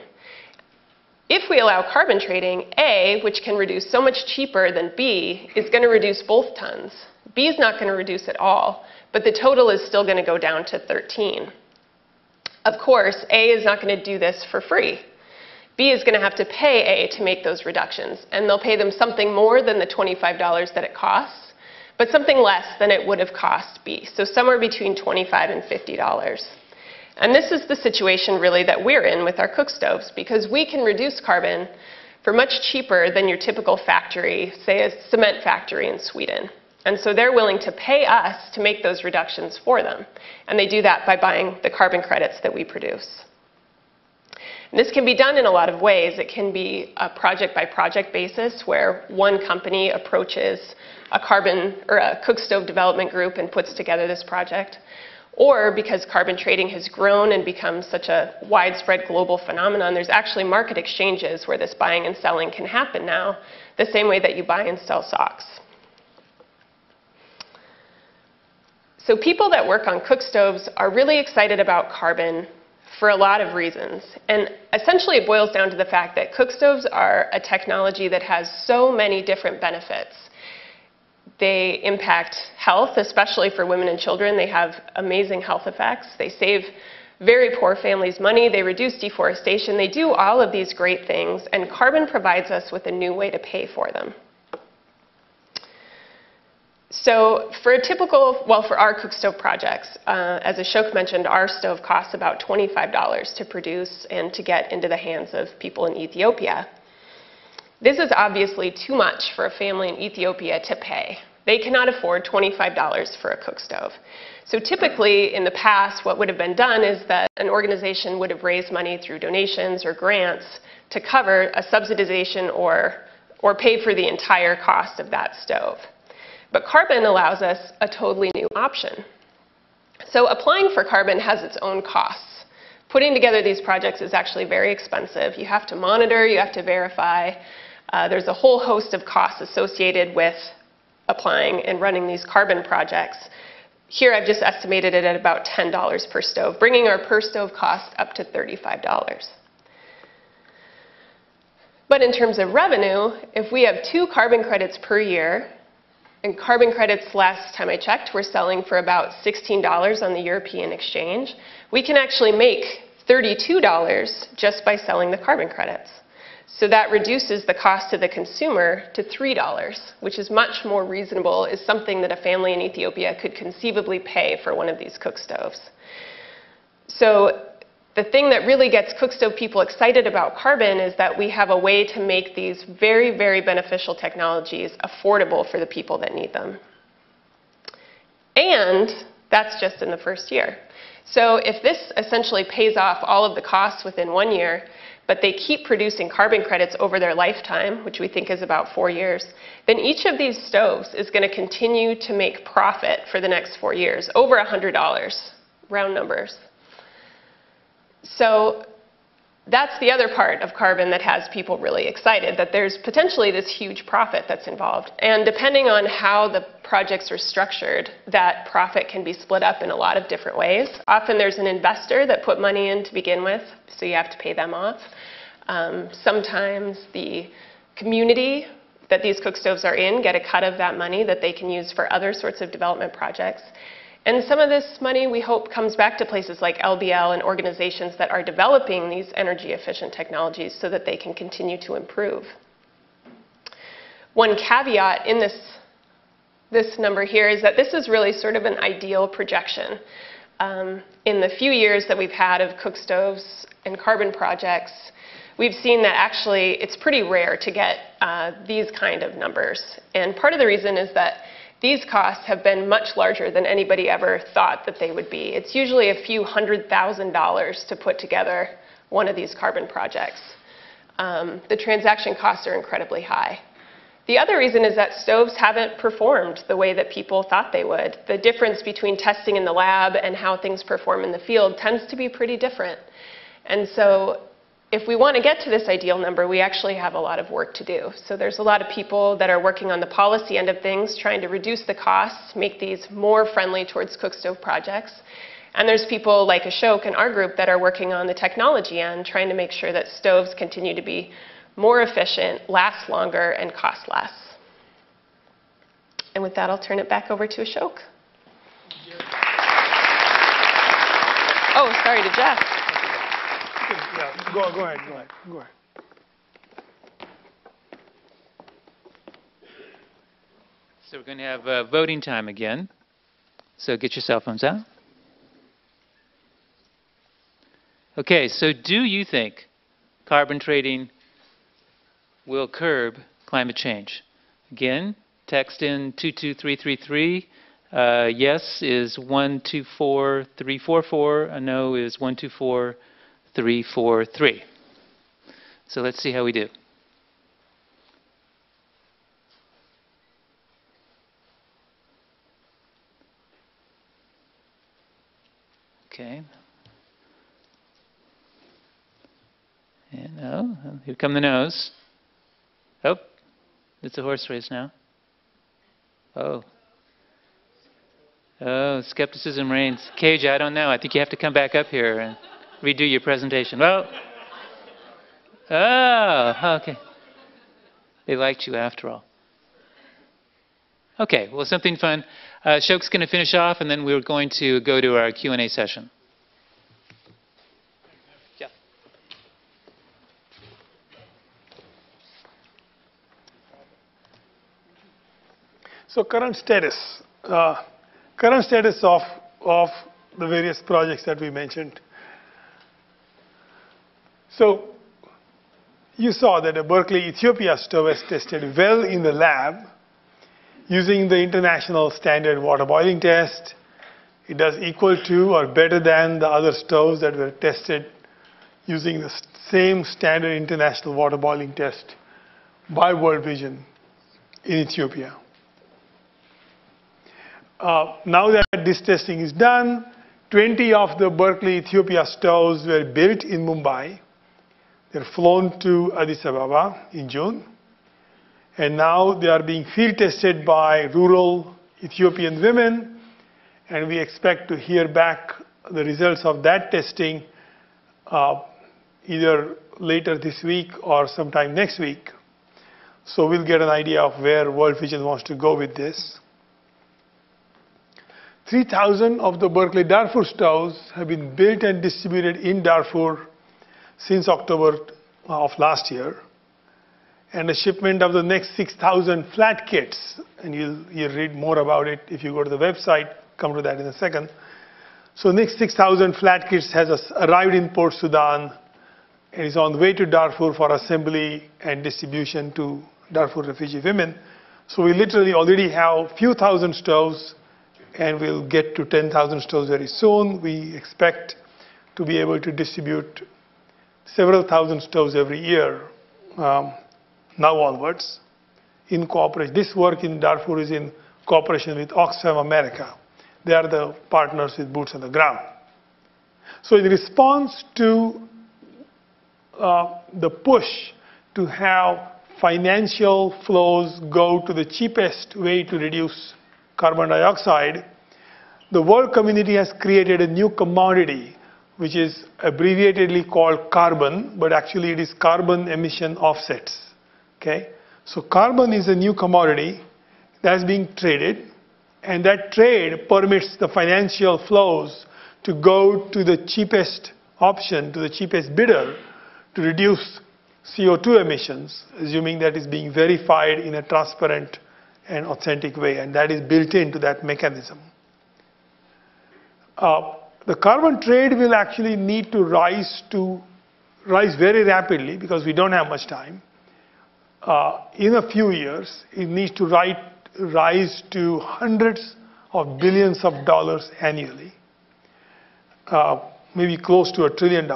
If we allow carbon trading, A, which can reduce so much cheaper than B, is going to reduce both tons. B is not going to reduce at all, but the total is still going to go down to 13. Of course, A is not going to do this for free. B is going to have to pay A to make those reductions, and they'll pay them something more than the $25 that it costs, but something less than it would have cost B, so somewhere between $25 and $50. And this is the situation really that we're in with our cook stoves, because we can reduce carbon for much cheaper than your typical factory, say a cement factory in Sweden. And so they're willing to pay us to make those reductions for them. And they do that by buying the carbon credits that we produce. And this can be done in a lot of ways. It can be a project-by-project basis where one company approaches a carbon or a cook stove development group and puts together this project. Or because carbon trading has grown and become such a widespread global phenomenon, there's actually market exchanges where this buying and selling can happen now, the same way that you buy and sell socks. So people that work on cook stoves are really excited about carbon for a lot of reasons. And essentially it boils down to the fact that cook stoves are a technology that has so many different benefits. They impact health, especially for women and children. They have amazing health effects. They save very poor families money. They reduce deforestation. They do all of these great things, and carbon provides us with a new way to pay for them. So for a typical, well, for our cook stove projects, as Ashok mentioned, our stove costs about $25 to produce and to get into the hands of people in Ethiopia. This is obviously too much for a family in Ethiopia to pay. They cannot afford $25 for a cook stove. So typically, in the past, what would have been done is that an organization would have raised money through donations or grants to cover a subsidization or pay for the entire cost of that stove. But carbon allows us a totally new option. So applying for carbon has its own costs. Putting together these projects is actually very expensive. You have to monitor, you have to verify. There's a whole host of costs associated with applying and running these carbon projects. Here I've just estimated it at about $10 per stove, bringing our per stove cost up to $35. But in terms of revenue, if we have 2 carbon credits per year, and carbon credits, last time I checked, were selling for about $16 on the European exchange, we can actually make $32 just by selling the carbon credits. So that reduces the cost to the consumer to $3, which is much more reasonable, is something that a family in Ethiopia could conceivably pay for one of these cook stoves. So the thing that really gets cook stove people excited about carbon is that we have a way to make these very, very beneficial technologies affordable for the people that need them. And that's just in the first year. So if this essentially pays off all of the costs within 1 year, but they keep producing carbon credits over their lifetime, which we think is about 4 years, then each of these stoves is going to continue to make profit for the next 4 years, over $100, round numbers. So that's the other part of carbon that has people really excited, that there's potentially this huge profit that's involved. And depending on how the projects are structured, that profit can be split up in a lot of different ways. Often there's an investor that put money in to begin with, so you have to pay them off. Sometimes the community that these cook stoves are in get a cut of that money that they can use for other sorts of development projects. And some of this money, we hope, comes back to places like LBL and organizations that are developing these energy-efficient technologies so that they can continue to improve. One caveat in this number here is that this is really sort of an ideal projection. In the few years that we've had of cook stoves and carbon projects, we've seen that actually it's pretty rare to get these kind of numbers. And part of the reason is that these costs have been much larger than anybody ever thought that they would be. It's usually a few $100,000 to put together one of these carbon projects. The transaction costs are incredibly high. The other reason is that stoves haven't performed the way that people thought they would. The difference between testing in the lab and how things perform in the field tends to be pretty different. And so if we want to get to this ideal number, we actually have a lot of work to do. So there's a lot of people that are working on the policy end of things, trying to reduce the costs, make these more friendly towards cook stove projects. And there's people like Ashok and our group that are working on the technology end, trying to make sure that stoves continue to be more efficient, last longer, and cost less. And with that, I'll turn it back over to Ashok. Oh, sorry, to Jeff. Yeah, go ahead. So we're going to have voting time again. So get your cell phones out. Okay, so do you think carbon trading will curb climate change? Again, text in 22333. Yes is 124344. A no is 124343. So let's see how we do. Okay. And no, here come the no's. Oh, it's a horse race now. Oh, skepticism reigns. Kayje, I don't know. I think you have to come back up here and redo your presentation. Well, okay. They liked you after all. Okay, well, something fun. Ashok's going to finish off, and then we're going to go to our Q&A session. Yeah. So current status of the various projects that we mentioned. So you saw that a Berkeley Ethiopia stove was tested well in the lab using the international standard water boiling test. It does equal to or better than the other stoves that were tested using the same standard international water boiling test by World Vision in Ethiopia. Now that this testing is done, 20 of the Berkeley Ethiopia stoves were built in Mumbai. They're flown to Addis Ababa in June. And now they are being field tested by rural Ethiopian women. And we expect to hear back the results of that testing either later this week or sometime next week. So we'll get an idea of where World Vision wants to go with this. 3,000 of the Berkeley-Darfur stoves have been built and distributed in Darfur since October of last year. And a shipment of the next 6,000 flat kits, and you'll read more about it if you go to the website, come to that in a second. So next 6,000 flat kits has arrived in Port Sudan and is on the way to Darfur for assembly and distribution to Darfur refugee women. So we literally already have a few thousand stoves, and we'll get to 10,000 stoves very soon. We expect to be able to distribute several thousand stoves every year now onwards in cooperation. This work in Darfur is in cooperation with Oxfam America. They are the partners with boots on the ground. So in response to the push to have financial flows go to the cheapest way to reduce carbon dioxide, the world community has created a new commodity which is abbreviatedly called carbon, but actually it is carbon emission offsets. Okay? So carbon is a new commodity that's being traded, And that trade permits the financial flows to go to the cheapest option, to the cheapest bidder, to reduce CO2 emissions, assuming that is being verified in a transparent and authentic way, and that is built into that mechanism. The carbon trade will actually need to rise very rapidly because we don't have much time. In a few years, it needs to rise to hundreds of billions of dollars annually, maybe close to $1 trillion.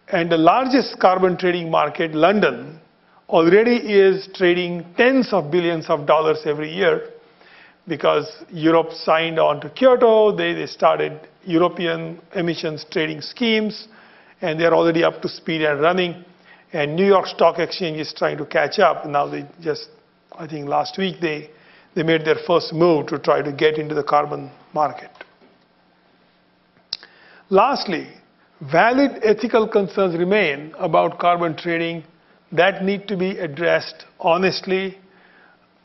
And the largest carbon trading market, London, already is trading tens of billions of dollars every year because Europe signed on to Kyoto. They started European emissions trading schemes, and they're already up to speed and running. And New York Stock Exchange is trying to catch up. Now they just, I think last week, they made their first move to try to get into the carbon market. Lastly, valid ethical concerns remain about carbon trading that need to be addressed honestly,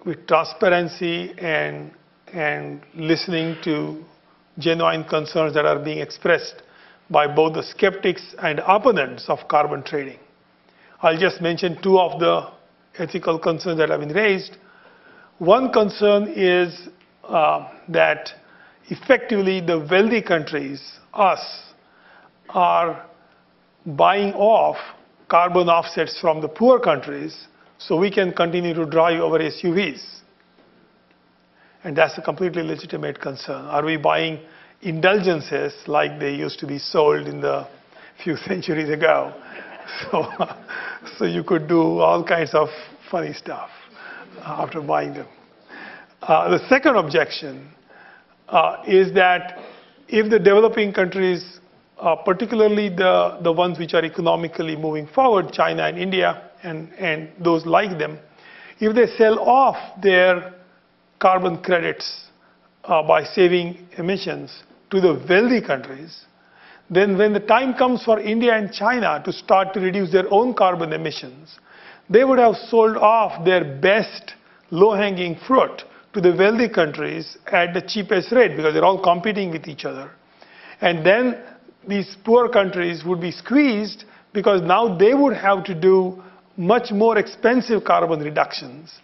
with transparency and listening to genuine concerns that are being expressed by both the skeptics and opponents of carbon trading. I'll just mention two of the ethical concerns that have been raised. One concern is that effectively the wealthy countries, us, are buying off carbon offsets from the poor countries so we can continue to drive our SUVs. And that's a completely legitimate concern. Are we buying indulgences like they used to be sold in the few centuries ago? So you could do all kinds of funny stuff after buying them. The second objection is that if the developing countries, particularly the ones which are economically moving forward, China and India and those like them, if they sell off their carbon credits by saving emissions to the wealthy countries, then when the time comes for India and China to start to reduce their own carbon emissions, they would have sold off their best low-hanging fruit to the wealthy countries at the cheapest rate because they're all competing with each other. And then these poor countries would be squeezed because now they would have to do much more expensive carbon reductions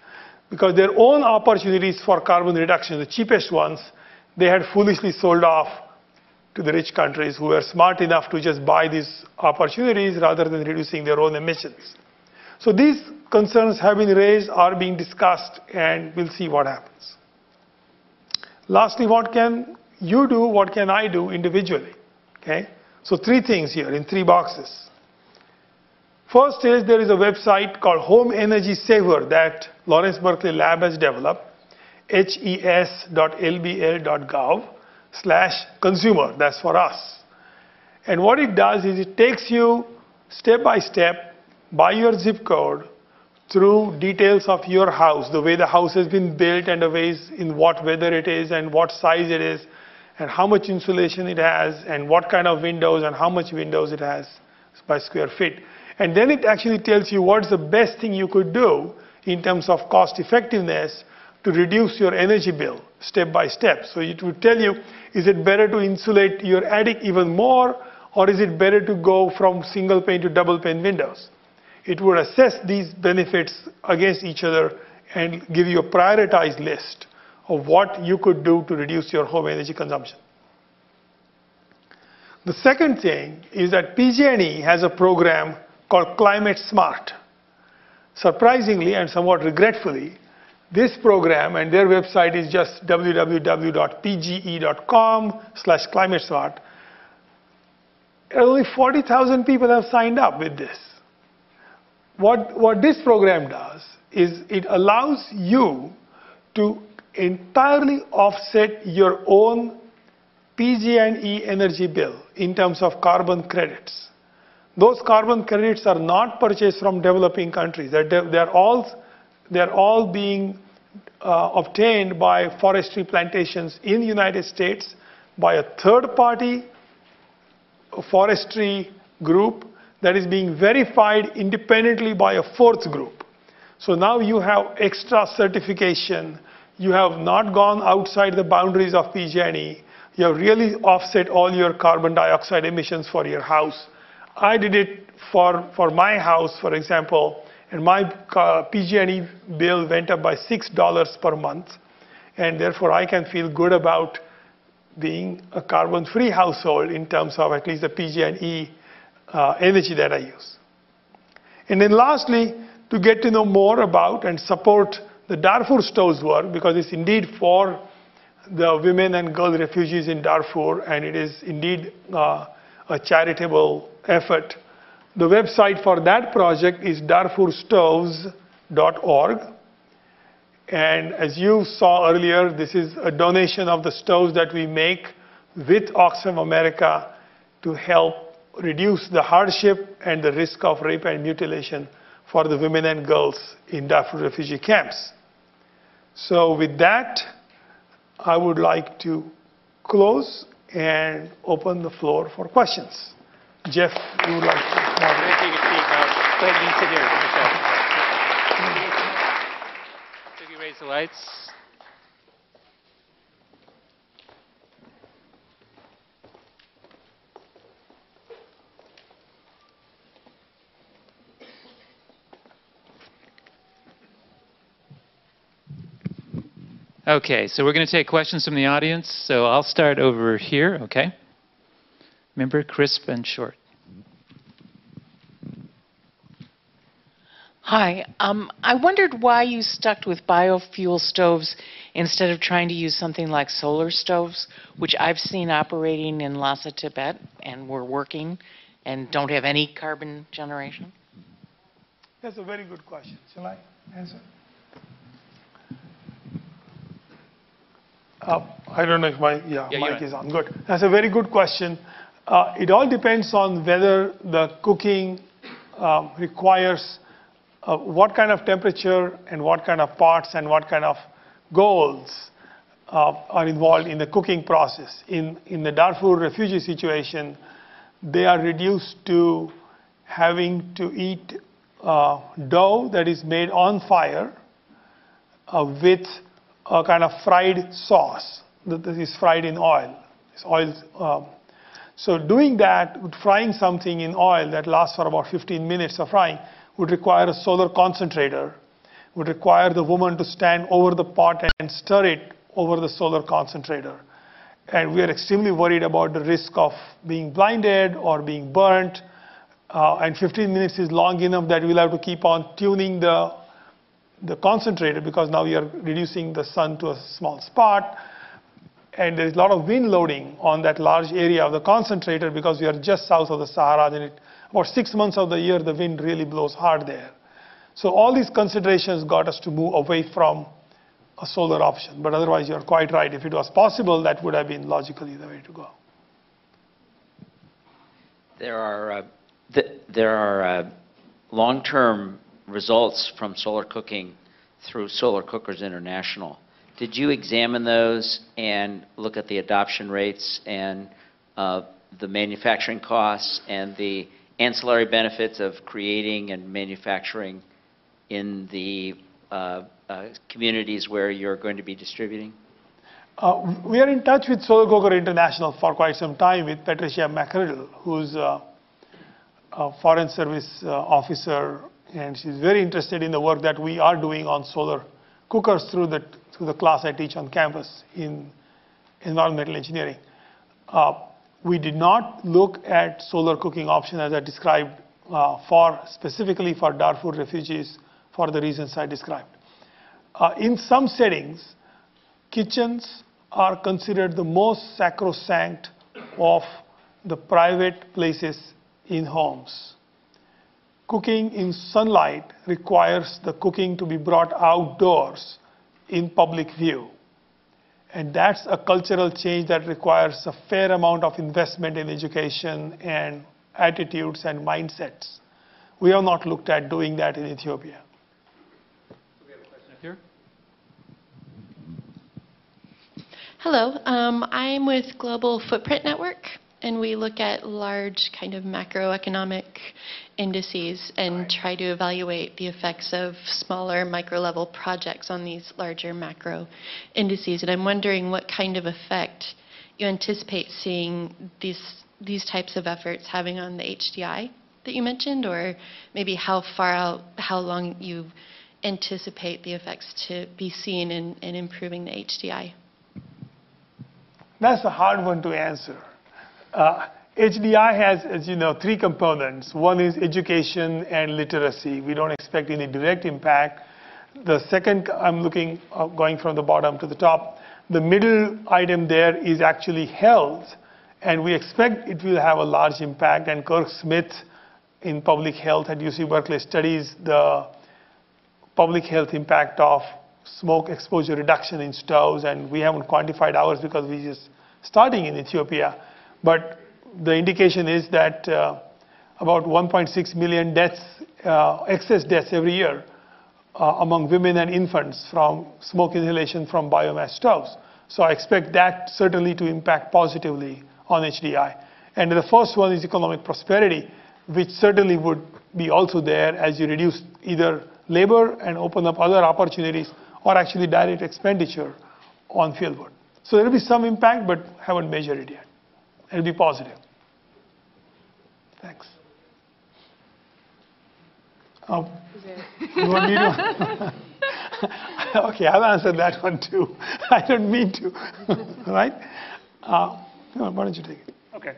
because their own opportunities for carbon reduction, the cheapest ones, they had foolishly sold off to the rich countries who were smart enough to just buy these opportunities rather than reducing their own emissions. So these concerns have been raised, are being discussed, and we'll see what happens. Lastly, what can you do, what can I do individually? Okay? So three things here in three boxes. First is there is a website called Home Energy Saver that Lawrence Berkeley Lab has developed, hes.lbl.gov/consumer. That's for us. And what it does is it takes you step by step by your zip code through details of your house, the way the house has been built and the ways in what weather it is and what size it is and how much insulation it has and what kind of windows and how much windows it has by square feet. And then it actually tells you what's the best thing you could do in terms of cost effectiveness to reduce your energy bill step by step. So it would tell you, is it better to insulate your attic even more, or is it better to go from single pane to double pane windows? It would assess these benefits against each other and give you a prioritized list of what you could do to reduce your home energy consumption. The second thing is that PG&E has a program called Climate Smart. Surprisingly and somewhat regretfully, this program, and their website is just www.pge.com/climatesmart, only 40,000 people have signed up with this. What this program does is it allows you to entirely offset your own PG&E energy bill in terms of carbon credits. Those carbon credits are not purchased from developing countries. They're all being obtained by forestry plantations in the United States by a third-party forestry group that is being verified independently by a fourth group. So now you have extra certification, you have not gone outside the boundaries of PG&E. You have really offset all your carbon dioxide emissions for your house. I did it for my house, for example, and my PG&E bill went up by $6 per month, and therefore I can feel good about being a carbon-free household in terms of at least the PG&E energy that I use. And then lastly, to get to know more about and support the Darfur Stoves work, because it's indeed for the women and girl refugees in Darfur, and it is indeed a charitable effort. The website for that project is darfurstoves.org. And as you saw earlier, this is a donation of the stoves that we make with Oxfam America to help reduce the hardship and the risk of rape and mutilation for the women and girls in Darfur refugee camps. So with that, I would like to close and open the floor for questions. Jeff, you would like to moderate? Take a seat now. Go ahead and sit here. Could you raise the lights? Okay, so we're going to take questions from the audience. So I'll start over here, okay? Remember, crisp and short. Hi. I wondered why you stuck with biofuel stoves instead of trying to use something like solar stoves, which I've seen operating in Lhasa, Tibet, and were working and don't have any carbon generation. That's a very good question. Shall I answer? I don't know if my mic is on. Good. That's a very good question. It all depends on whether the cooking requires what kind of temperature and what kind of pots and what kind of goals are involved in the cooking process. In the Darfur refugee situation, they are reduced to having to eat dough that is made on fire with a kind of fried sauce that is fried in oil. So doing that, frying something in oil that lasts for about 15 minutes of frying would require a solar concentrator, would require the woman to stand over the pot and stir it over the solar concentrator. And we are extremely worried about the risk of being blinded or being burnt. And 15 minutes is long enough that we'll have to keep on tuning the concentrator, because now we are reducing the sun to a small spot. And there's a lot of wind loading on that large area of the concentrator because we are just south of the Sahara. And about 6 months of the year, the wind really blows hard there. So all these considerations got us to move away from a solar option. But otherwise, you're quite right. If it was possible, that would have been logically the way to go. There are long-term results from solar cooking through Solar Cookers International. Did you examine those and look at the adoption rates and the manufacturing costs and the ancillary benefits of creating and manufacturing in the communities where you're going to be distributing? We are in touch with Solar Cooker International for quite some time with Patricia McCardle, who's a Foreign Service officer, and she's very interested in the work that we are doing on solar cookers through the class I teach on campus in environmental engineering. We did not look at solar cooking option as I described specifically for Darfur refugees for the reasons I described. In some settings, kitchens are considered the most sacrosanct of the private places in homes. Cooking in sunlight requires the cooking to be brought outdoors in public view. And that's a cultural change that requires a fair amount of investment in education and attitudes and mindsets. We have not looked at doing that in Ethiopia. We have a question up here. Hello, I'm with Global Footprint Network, and we look at large kind of macroeconomic indices and try to evaluate the effects of smaller micro-level projects on these larger macro indices. And I'm wondering what kind of effect you anticipate seeing these types of efforts having on the HDI that you mentioned, or maybe how far out, how long you anticipate the effects to be seen in improving the HDI. That's a hard one to answer. HDI has, as you know, 3 components. One is education and literacy. We don't expect any direct impact. The second, I'm looking, going from the bottom to the top. The middle item there is actually health, and we expect it will have a large impact. And Kirk Smith in public health at UC Berkeley studies the public health impact of smoke exposure reduction in stoves, and we haven't quantified ours because we're just starting in Ethiopia. But the indication is that about 1.6 million deaths, excess deaths every year among women and infants from smoke inhalation from biomass stoves. So I expect that certainly to impact positively on HDI. And the first one is economic prosperity, which certainly would be also there as you reduce either labor and open up other opportunities, or actually direct expenditure on fieldwork. So there will be some impact, but haven't measured it yet. It will be positive. Thanks. You want me to? Okay, I'll answer that one too. I don't mean to. All right? Why don't you take it? Okay.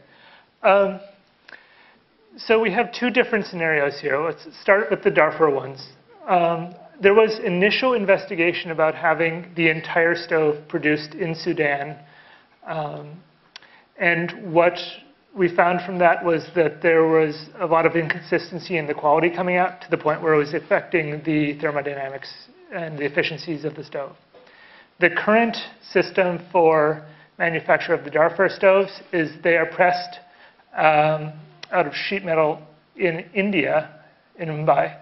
So we have 2 different scenarios here. Let's start with the Darfur ones. There was initial investigation about having the entire stove produced in Sudan. And what we found from that was that there was a lot of inconsistency in the quality coming out to the point where it was affecting the thermodynamics and the efficiencies of the stove. The current system for manufacture of the Darfur stoves is they are pressed out of sheet metal in India, in Mumbai,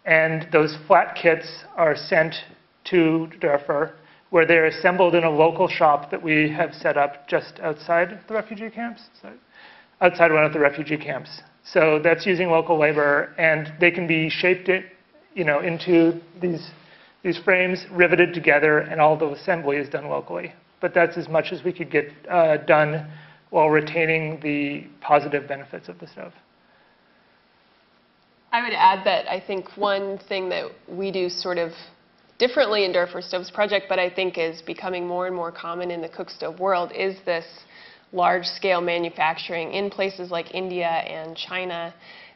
and those flat kits are sent to Darfur, where they're assembled in a local shop that we have set up just outside the refugee camps, outside one of the refugee camps. So that's using local labor, and they can be shaped into these frames, riveted together, and all the assembly is done locally. But that's as much as we could get done while retaining the positive benefits of the stove. I would add that I think one thing that we do sort of differently in Darfur Stoves project, but I think is becoming more and more common in the cook stove world, is this large-scale manufacturing in places like India and China.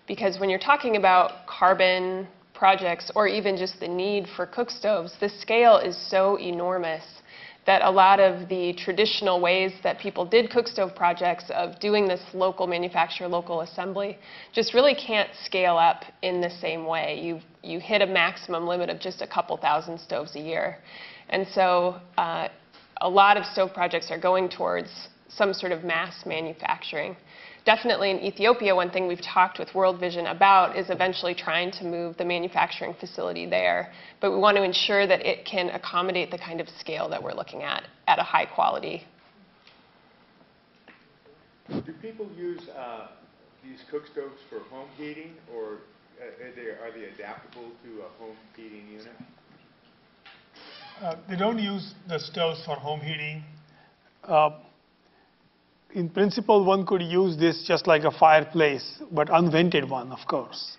Because when you're talking about carbon projects or even just the need for cook stoves, the scale is so enormous that a lot of the traditional ways that people did cook stove projects of doing this local manufacture, local assembly, just really can't scale up in the same way. You hit a maximum limit of just a couple thousand stoves a year. And so a lot of stove projects are going towards some sort of mass manufacturing. Definitely in Ethiopia, one thing we've talked with World Vision about is eventually trying to move the manufacturing facility there. But we want to ensure that it can accommodate the kind of scale that we're looking at a high quality. Do people use these cook stoves for home heating, or are they adaptable to a home heating unit? They don't use the stoves for home heating. In principle, one could use this just like a fireplace, but unvented one, of course.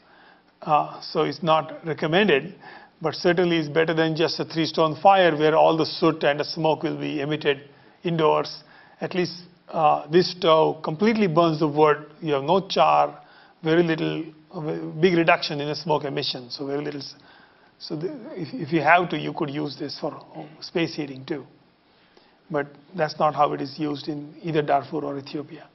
So it's not recommended, but certainly it's better than just a 3-stone fire where all the soot and the smoke will be emitted indoors. At least this stove completely burns the wood. You have no char, very little, big reduction in the smoke emission, so very little. So if you have to, you could use this for space heating too. But that's not how it is used in either Darfur or Ethiopia.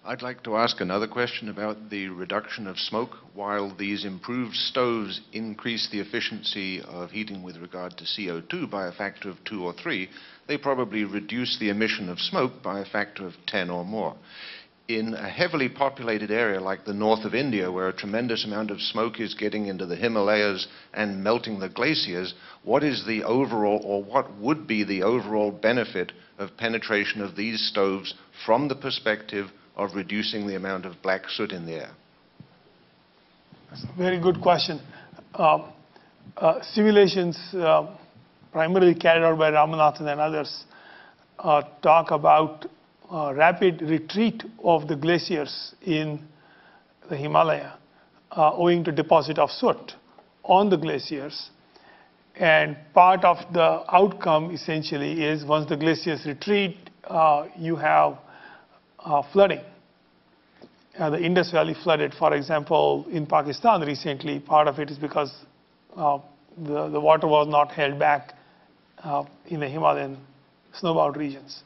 I'd like to ask another question about the reduction of smoke. While these improved stoves increase the efficiency of heating with regard to CO2 by a factor of 2 or 3, they probably reduce the emission of smoke by a factor of 10 or more. In a heavily populated area like the north of India, where a tremendous amount of smoke is getting into the Himalayas and melting the glaciers, what is the overall, or what would be the overall benefit of penetration of these stoves from the perspective of reducing the amount of black soot in the air? That's a very good question. Simulations primarily carried out by Ramanathan and others talk about rapid retreat of the glaciers in the Himalaya owing to deposit of soot on the glaciers. And part of the outcome essentially is once the glaciers retreat, you have flooding. The Indus Valley flooded, for example, in Pakistan recently. Part of it is because the water was not held back in the Himalayan snowbound regions.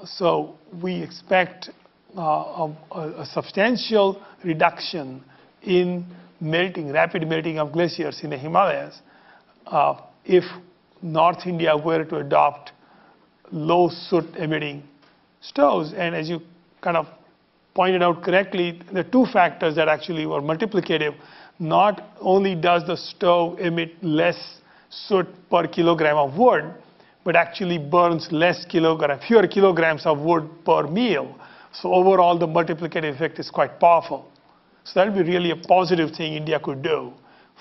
So we expect a substantial reduction in melting, rapid melting of glaciers in the Himalayas if North India were to adopt low soot emitting stoves. And as you kind of pointed out correctly, the two factors that actually were multiplicative. Not only does the stove emit less soot per kilogram of wood, but actually burns fewer kilograms of wood per meal. So overall, the multiplicative effect is quite powerful. So that would be really a positive thing India could do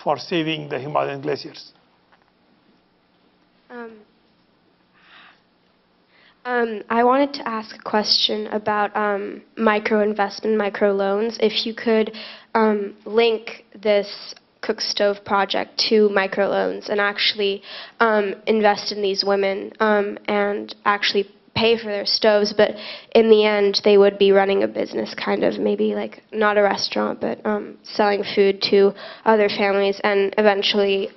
for saving the Himalayan glaciers. I wanted to ask a question about micro-investment, micro-loans. If you could link this cook stove project to microloans and actually invest in these women and actually pay for their stoves, but in the end they would be running a business, kind of maybe like not a restaurant, but selling food to other families and eventually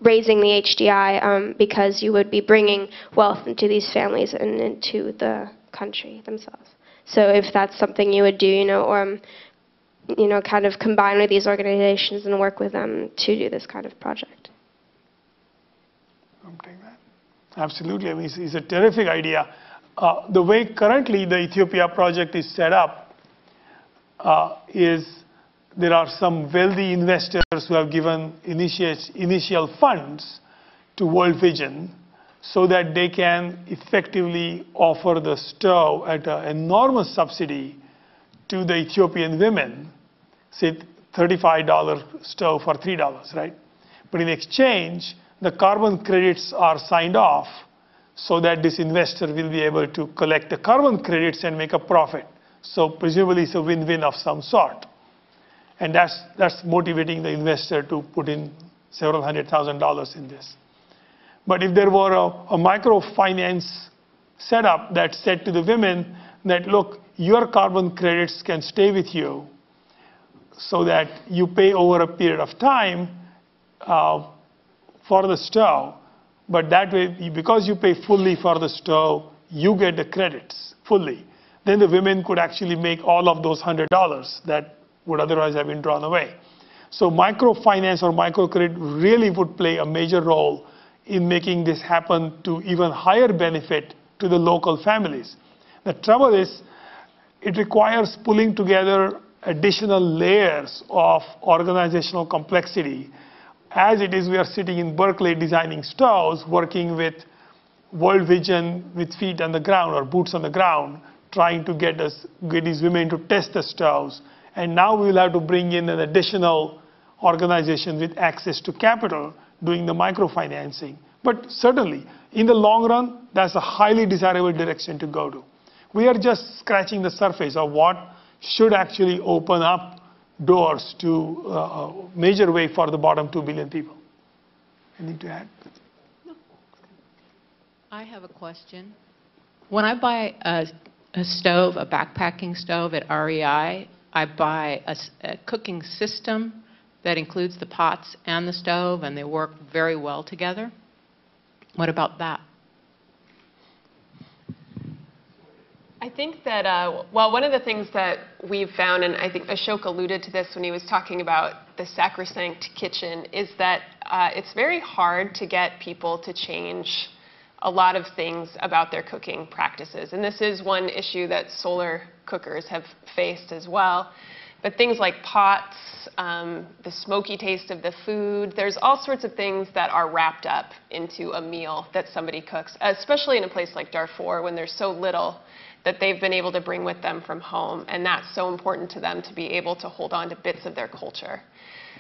raising the HDI because you would be bringing wealth into these families and into the country themselves. So if that's something you would do, or kind of combine with these organizations and work with them to do this kind of project. I'm taking that. Absolutely. I mean, it's a terrific idea. The way currently the Ethiopia project is set up is there are some wealthy investors who have given initial funds to World Vision so that they can effectively offer the stove at an enormous subsidy to the Ethiopian women, say $35 stove for $3, right? But in exchange, the carbon credits are signed off so that this investor will be able to collect the carbon credits and make a profit. So presumably it's a win-win of some sort. And that's motivating the investor to put in several $100,000 in this. But if there were a microfinance setup that said to the women that, look, your carbon credits can stay with you so that you pay over a period of time for the stove, but that way, because you pay fully for the stove, you get the credits fully. Then the women could actually make all of those $100 that would otherwise have been drawn away. So microfinance or microcredit really would play a major role in making this happen to even higher benefit to the local families. The trouble is, it requires pulling together additional layers of organizational complexity. As it is, we are sitting in Berkeley designing stoves, working with World Vision with feet on the ground or boots on the ground, trying to get these women to test the stoves. And now we will have to bring in an additional organization with access to capital doing the microfinancing. But certainly, in the long run, that's a highly desirable direction to go to. We are just scratching the surface of what should actually open up doors to a major way for the bottom 2 billion people. Anything to add? No. I have a question. When I buy a stove, a backpacking stove at REI, I buy a cooking system that includes the pots and the stove, and they work very well together. What about that? I think that, well, one of the things that we've found, and I think Ashok alluded to this when he was talking about the sacrosanct kitchen, is that it's very hard to get people to change a lot of things about their cooking practices. And this is one issue that solar cookers have faced as well. But things like pots, the smoky taste of the food, there's all sorts of things that are wrapped up into a meal that somebody cooks, especially in a place like Darfur when there's so little that they've been able to bring with them from home, and that's so important to them to be able to hold on to bits of their culture.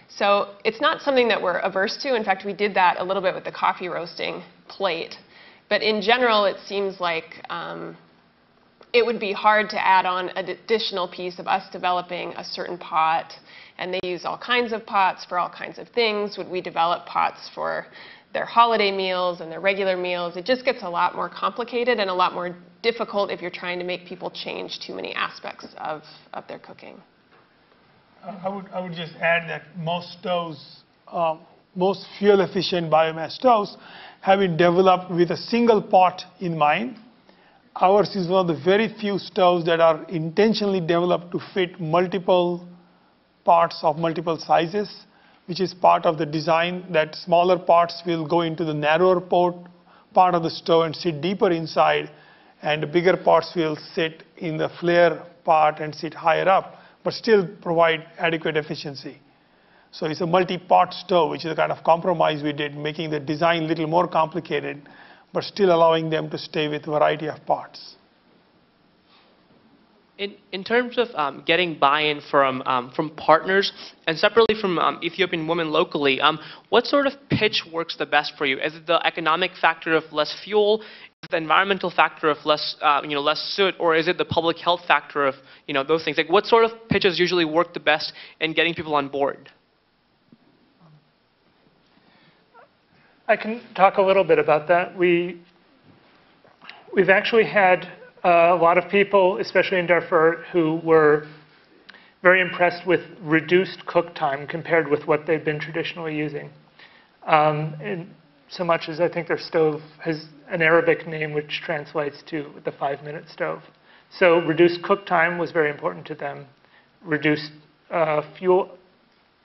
So it's not something that we're averse to. In fact, we did that a little bit with the coffee roasting plate. But in general, it seems like it would be hard to add on an additional piece of us developing a certain pot, and they use all kinds of pots for all kinds of things. Would we develop pots for their holiday meals and their regular meals? It just gets a lot more complicated and a lot more difficult if you're trying to make people change too many aspects of their cooking. I would just add that most stoves, most fuel-efficient biomass stoves have been developed with a single pot in mind. Ours is one of the very few stoves that are intentionally developed to fit multiple pots of multiple sizes, which is part of the design, that smaller pots will go into the narrower part of the stove and sit deeper inside, and the bigger pots will sit in the flare part and sit higher up, but still provide adequate efficiency. So it's a multi-pot stove, which is a kind of compromise we did, making the design a little more complicated, but still allowing them to stay with a variety of pots. In terms of getting buy-in from partners, and separately from Ethiopian women locally, what sort of pitch works the best for you? Is it the economic factor of less fuel? Is it the environmental factor of less soot? Or is it the public health factor of those things? Like, what sort of pitches usually work the best in getting people on board? I can talk a little bit about that. We've actually had a lot of people, especially in Darfur, who were very impressed with reduced cook time compared with what they've been traditionally using. And so much as I think their stove has an Arabic name which translates to the 5-minute stove. So reduced cook time was very important to them. Reduced fuel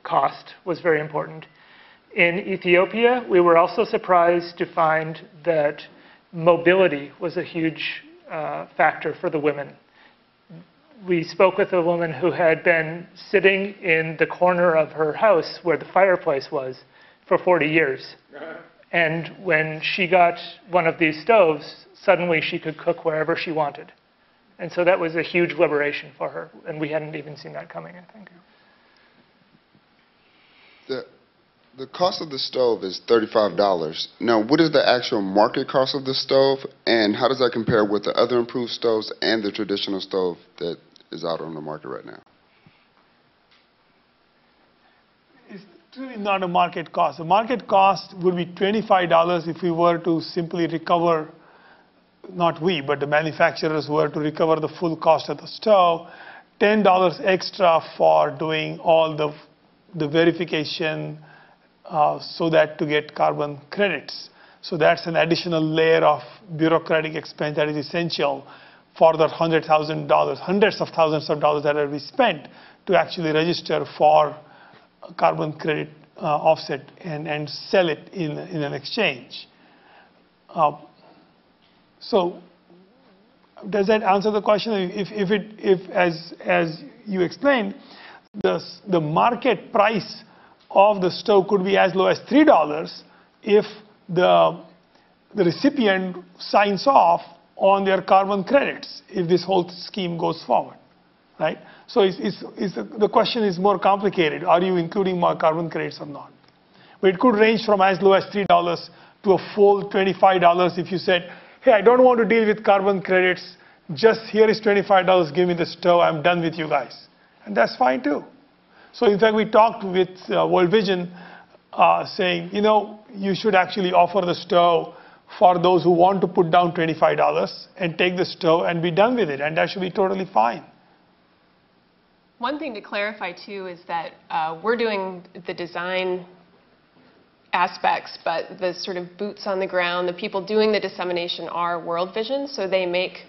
cost was very important. In Ethiopia, we were also surprised to find that mobility was a huge factor for the women. We spoke with a woman who had been sitting in the corner of her house where the fireplace was for 40 years. And when she got one of these stoves, suddenly she could cook wherever she wanted. And so that was a huge liberation for her, and we hadn't even seen that coming, I think. The cost of the stove is $35. Now, what is the actual market cost of the stove, and how does that compare with the other improved stoves and the traditional stove that is out on the market right now? It's really not a market cost. The market cost would be $25 if we were to simply recover, not we, but the manufacturers were to recover the full cost of the stove, $10 extra for doing all the verification, so that to get carbon credits. So that's an additional layer of bureaucratic expense that is essential for the hundreds of thousands of dollars that will be spent to actually register for carbon credit offset and sell it in an exchange. So does that answer the question? If as you explained, the market price of the stove could be as low as $3 if the recipient signs off on their carbon credits, if this whole scheme goes forward, right? So the question is more complicated. Are you including more carbon credits or not? But it could range from as low as $3 to a full $25 if you said, hey, I don't want to deal with carbon credits, just here is $25, give me the stove, I'm done with you guys. And that's fine too. So in fact, we talked with World Vision saying, you should actually offer the stove for those who want to put down $25 and take the stove and be done with it. And that should be totally fine. One thing to clarify, too, is that we're doing the design aspects, but the sort of boots on the ground, the people doing the dissemination are World Vision, so they make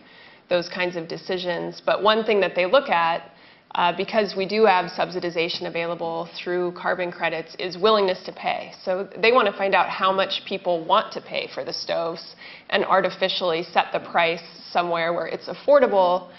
those kinds of decisions. But one thing that they look at, because we do have subsidization available through carbon credits, is willingness to pay. So they want to find out how much people want to pay for the stoves and artificially set the price somewhere where it's affordable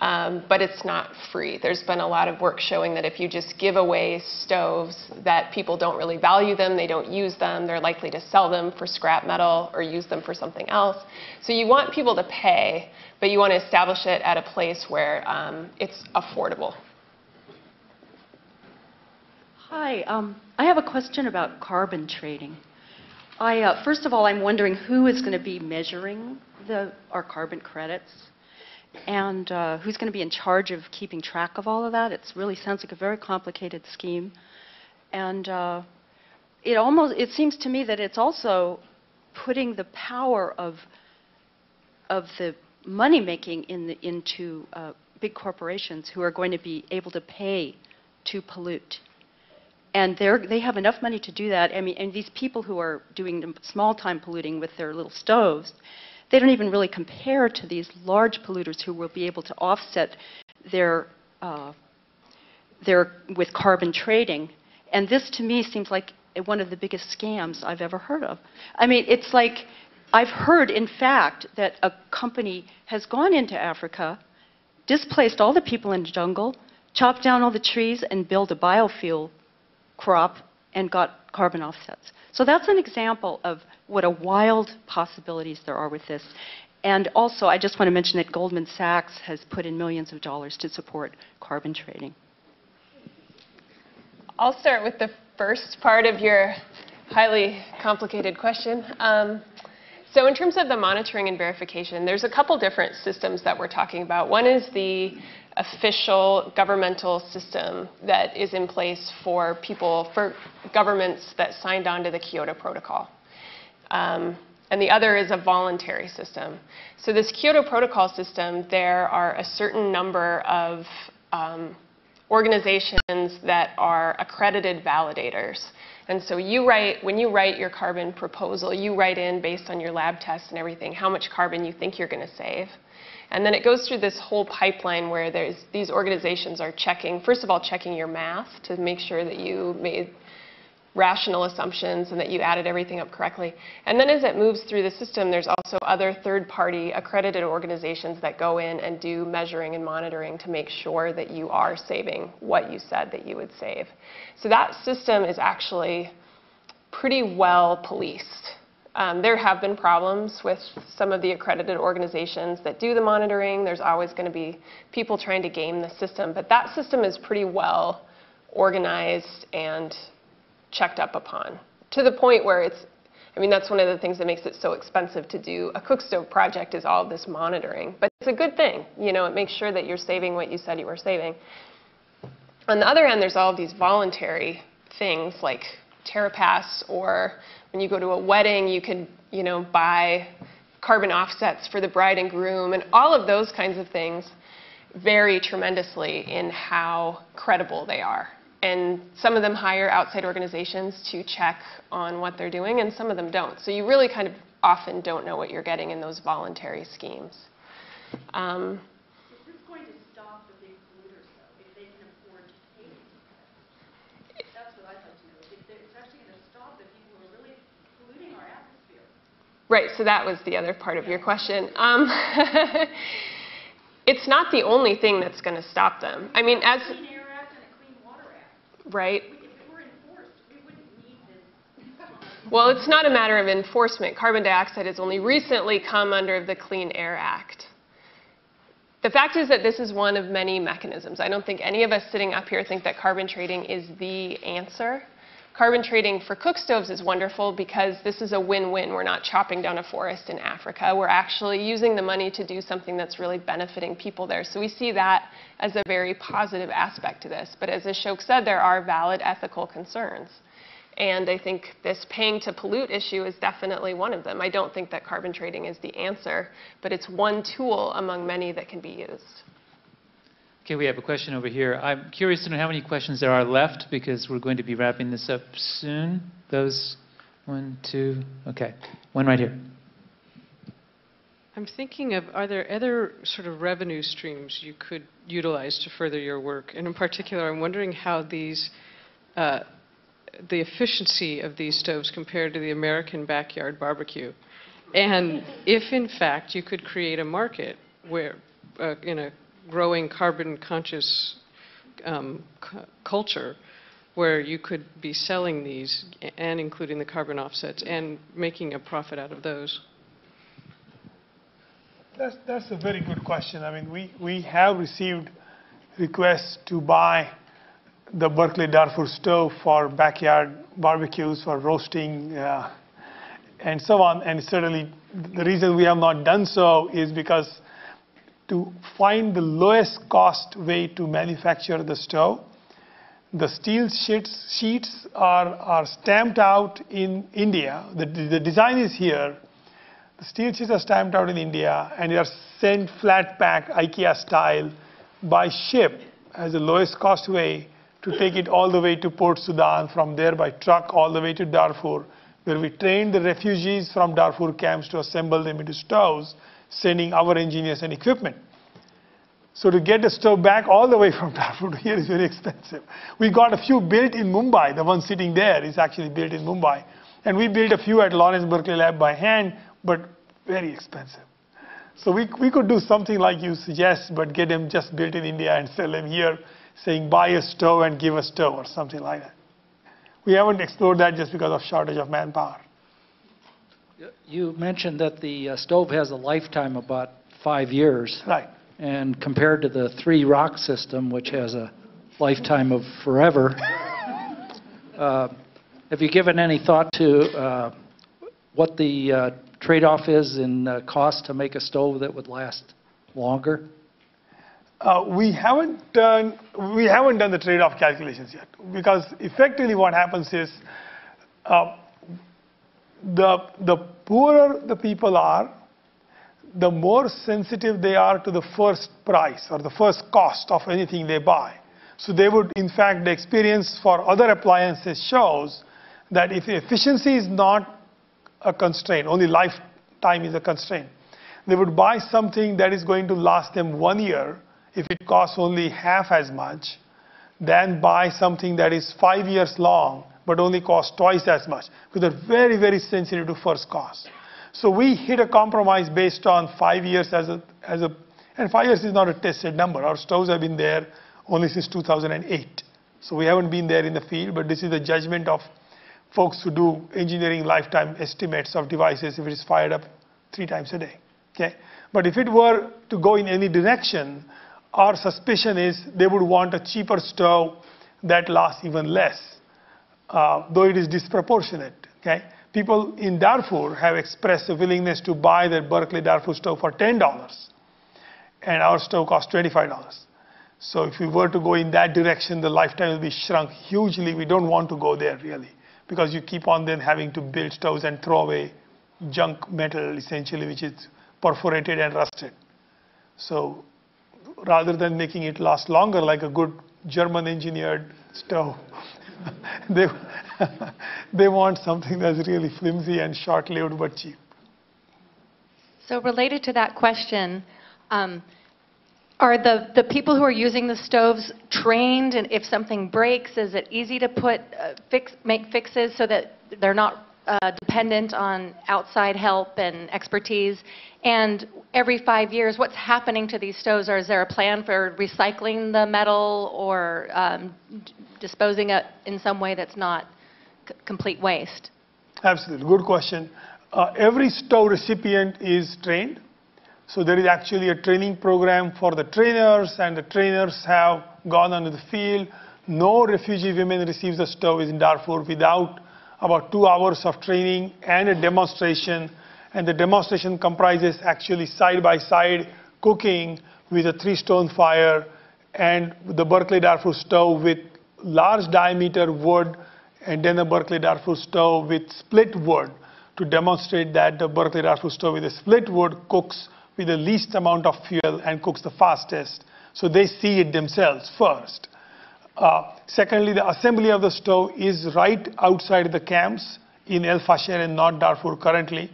but it's not free. There's been a lot of work showing that if you just give away stoves, that people don't really value them, they don't use them, they're likely to sell them for scrap metal or use them for something else. So you want people to pay, but you want to establish it at a place where it's affordable. Hi, I have a question about carbon trading. First of all, I'm wondering who is going to be measuring our carbon credits, and who's going to be in charge of keeping track of all of that. It really sounds like a very complicated scheme, and it seems to me that it's also putting the power of the money making into big corporations who are going to be able to pay to pollute. And they have enough money to do that. I mean, and these people who are doing small-time polluting with their little stoves, they don't even really compare to these large polluters who will be able to offset with carbon trading. And this, to me, seems like one of the biggest scams I've ever heard of. I mean, it's like I've heard, in fact, that a company has gone into Africa, displaced all the people in the jungle, chopped down all the trees, and built a biofuel crop and got carbon offsets. So that's an example of what a wild possibilities there are with this. And also, I just want to mention that Goldman Sachs has put in millions of dollars to support carbon trading. I'll start with the first part of your highly complicated question. So in terms of the monitoring and verification, there's a couple different systems that we're talking about. One is the official governmental system that is in place for governments that signed on to the Kyoto Protocol. And the other is a voluntary system. So this Kyoto Protocol system, there are a certain number of organizations that are accredited validators. And so when you write your carbon proposal, you write in, based on your lab tests and everything, how much carbon you think you're going to save. And then it goes through this whole pipeline where these organizations are first of all, checking your math to make sure that you made rational assumptions and that you added everything up correctly. And then as it moves through the system, there's also other third-party accredited organizations that go in and do measuring and monitoring to make sure that you are saving what you said that you would save. So that system is actually pretty well policed. There have been problems with some of the accredited organizations that do the monitoring. There's always going to be people trying to game the system. But that system is pretty well organized and checked up upon, to the point where that's one of the things that makes it so expensive to do a cookstove project, is all this monitoring. But it's a good thing. It makes sure that you're saving what you said you were saving. On the other hand, there's all of these voluntary things like TerraPass, or when you go to a wedding, you can, buy carbon offsets for the bride and groom, and all of those kinds of things vary tremendously in how credible they are. And some of them hire outside organizations to check on what they're doing, and some of them don't. So you really kind of often don't know what you're getting in those voluntary schemes. Is this going to stop the big polluters, though, if they can afford to pay these? That's what I'd like to know. It's actually going to stop the people who are really polluting our atmosphere. Right, so that was the other part of your question. It's not the only thing that's going to stop them. I mean, as Clean Air Act and a Clean Water Act. Right. If it were enforced, we wouldn't need this. Well, it's not a matter of enforcement. Carbon dioxide has only recently come under the Clean Air Act. The fact is that this is one of many mechanisms. I don't think any of us sitting up here think that carbon trading is the answer. Carbon trading for cookstoves is wonderful because this is a win-win. We're not chopping down a forest in Africa. We're actually using the money to do something that's really benefiting people there. So we see that as a very positive aspect to this. But as Ashok said, there are valid ethical concerns. And I think this paying to pollute issue is definitely one of them. I don't think that carbon trading is the answer, but it's one tool among many that can be used. Okay, we have a question over here. I'm curious to know how many questions there are left, because we're going to be wrapping this up soon. Those, 1, 2, okay. One right here. I'm thinking of, are there other sort of revenue streams you could utilize to further your work? And in particular, I'm wondering how these, the efficiency of these stoves compared to the American backyard barbecue. And if, in fact, you could create a market where, in a growing carbon conscious culture where you could be selling these and including the carbon offsets and making a profit out of those? That's a very good question. I mean, we have received requests to buy the Berkeley-Darfur stove for backyard barbecues, for roasting, and so on. And certainly the reason we have not done so is because to find the lowest cost way to manufacture the stove, the steel sheets are stamped out in India. The design is here. The steel sheets are stamped out in India and they are sent flat pack IKEA style by ship as the lowest cost way to take it all the way to Port Sudan, from there by truck all the way to Darfur, where we train the refugees from Darfur camps to assemble them into stoves, sending our engineers and equipment. So to get the stove back all the way from Darfur to here is very expensive. We got a few built in Mumbai. The one sitting there is actually built in Mumbai. And we built a few at Berkeley Lab by hand, but very expensive. So we could do something like you suggest, but get them just built in India and sell them here, saying buy a stove and give a stove or something like that. We haven't explored that just because of shortage of manpower. You mentioned that the stove has a lifetime of about 5 years. Right. And compared to the 3-rock system, which has a lifetime of forever, have you given any thought to what the trade-off is in cost to make a stove that would last longer? We haven't done the trade-off calculations yet, because effectively what happens is the poorer the people are, the more sensitive they are to the first price or the first cost of anything they buy. So they would, in fact, the experience for other appliances shows that if efficiency is not a constraint, only lifetime is a constraint, they would buy something that is going to last them 1 year if it costs only half as much, than buy something that is 5 years long but only costs twice as much, because they're very, very sensitive to first cost. So we hit a compromise based on 5 years and 5 years is not a tested number. Our stoves have been there only since 2008. So we haven't been there in the field, but this is the judgment of folks who do engineering lifetime estimates of devices if it is fired up 3 times a day. Okay? But if it were to go in any direction, our suspicion is they would want a cheaper stove that lasts even less, though it is disproportionate. Okay? People in Darfur have expressed a willingness to buy their Berkeley-Darfur stove for $10, and our stove costs $25. So if we were to go in that direction, the lifetime will be shrunk hugely. We don't want to go there, really, because you keep on then having to build stoves and throw away junk metal, essentially, which is perforated and rusted. So rather than making it last longer like a good German-engineered stove, they want something that's really flimsy and short-lived but cheap. So related to that question, are the people who are using the stoves trained, and if something breaks, is it easy to make fixes so that they're not dependent on outside help and expertise? And every 5 years, what's happening to these stoves? Or is there a plan for recycling the metal or disposing it in some way that's not complete waste? Absolutely, good question. Every stove recipient is trained. So there is actually a training program for the trainers, and the trainers have gone onto the field. No refugee women receives a stove in Darfur without about 2 hours of training and a demonstration. And the demonstration comprises actually side-by-side cooking with a 3-stone fire and the Berkeley-Darfur stove with large diameter wood, and then a Berkeley-Darfur stove with split wood, to demonstrate that the Berkeley-Darfur stove with a split wood cooks with the least amount of fuel and cooks the fastest. So they see it themselves first. Secondly, the assembly of the stove is right outside the camps in El Fasher and North Darfur currently.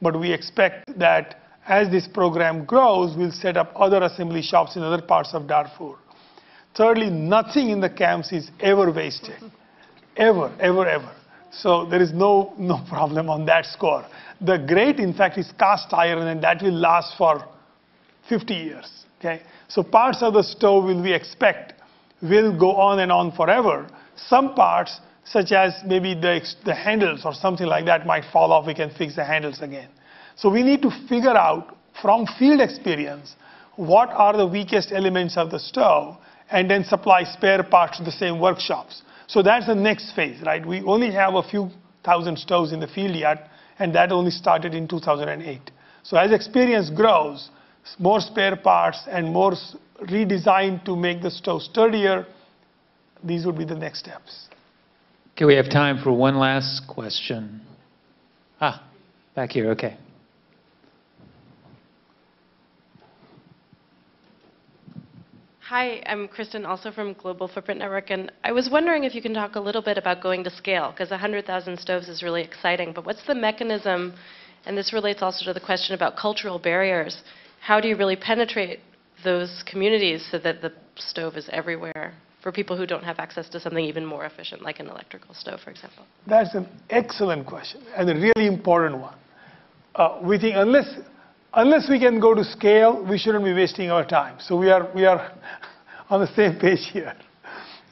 But we expect that as this program grows, we'll set up other assembly shops in other parts of Darfur. Thirdly, nothing in the camps is ever wasted. Ever, ever, ever. So there is no problem on that score. The grate, in fact, is cast iron, and that will last for 50 years. Okay? So parts of the stove we expect will go on and on forever. Some parts, such as maybe the handles or something like that, might fall off. We can fix the handles again. So we need to figure out from field experience what are the weakest elements of the stove and then supply spare parts to the same workshops. So that's the next phase, right? We only have a few thousand stoves in the field yet, and that only started in 2008. So as experience grows, more spare parts and more redesign to make the stove sturdier, these would be the next steps. Okay, we have time for one last question. Back here, okay. Hi, I'm Kristen, also from Global Footprint Network, and I was wondering if you can talk a little bit about going to scale, because 100,000 stoves is really exciting, but what's the mechanism, and this relates also to the question about cultural barriers, how do you really penetrate those communities so that the stove is everywhere for people who don't have access to something even more efficient, like an electrical stove, for example? That's an excellent question, and a really important one. We think unless we can go to scale, we shouldn't be wasting our time. So we are on the same page here.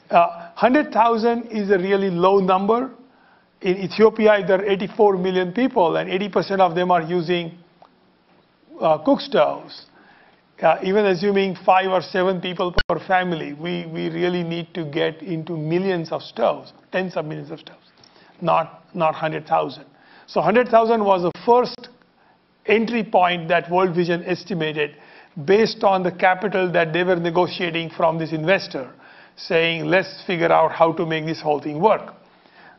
100,000 is a really low number. In Ethiopia, there are 84 million people, and 80% of them are using cook stoves. Even assuming 5 or 7 people per family, we really need to get into millions of stoves, tens of millions of stoves, not 100,000. So 100,000 was the first entry point that World Vision estimated based on the capital that they were negotiating from this investor, saying, let's figure out how to make this whole thing work.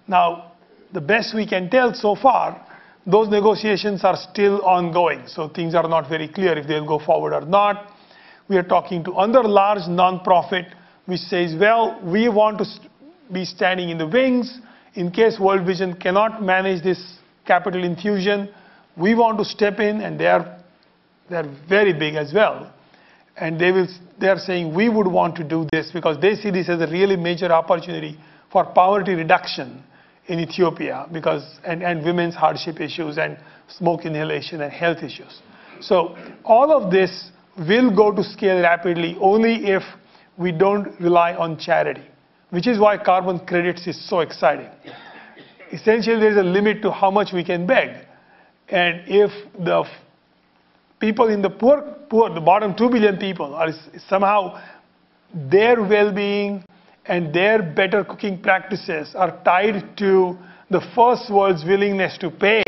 Now, the best we can tell so far, those negotiations are still ongoing, so things are not very clear if they'll go forward or not. We are talking to other large nonprofit which says, well, we want to be standing in the wings in case World Vision cannot manage this capital infusion. We want to step in, and they're very big as well. And they're saying we would want to do this because they see this as a really major opportunity for poverty reduction in Ethiopia, and women's hardship issues and smoke inhalation and health issues. So all of this will go to scale rapidly only if we don't rely on charity, which is why carbon credits is so exciting. Essentially, there's a limit to how much we can beg. And if the people in the poor, the bottom 2 billion people, are somehow their well-being and their better cooking practices are tied to the first world's willingness to pay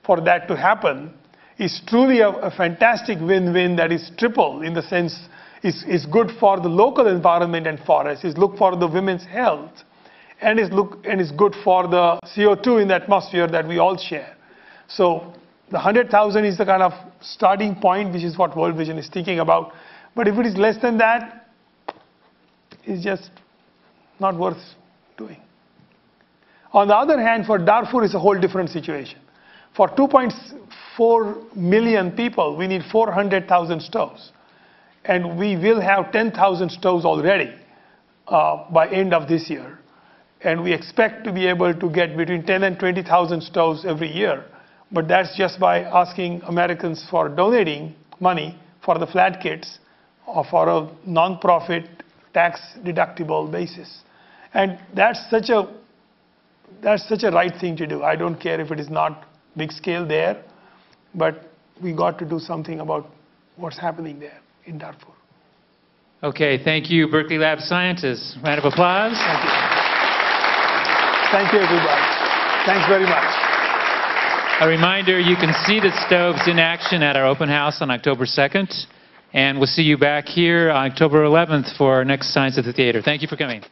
for that to happen, is truly a fantastic win-win that is triple in the sense is good for the local environment and forest, is good for the women's health, and is good for the CO2 in the atmosphere that we all share. So the 100,000 is the kind of starting point, which is what World Vision is thinking about. But if it is less than that, it's just not worth doing. On the other hand, for Darfur, it's a whole different situation. For 2.4 million people, we need 400,000 stoves. And we will have 10,000 stoves already by end of this year. And we expect to be able to get between 10 and 20,000 stoves every year. But that's just by asking Americans for donating money for the flat kits or for a non-profit tax deductible basis. And that's such a right thing to do. I don't care if it is not big scale there, but we got to do something about what's happening there in Darfur. Okay, thank you, Berkeley Lab scientists. Round of applause. Thank you. Thank you, everybody. Thanks very much. A reminder, you can see the stoves in action at our open house on October 2nd. And we'll see you back here on October 11th for our next Science at the Theater. Thank you for coming.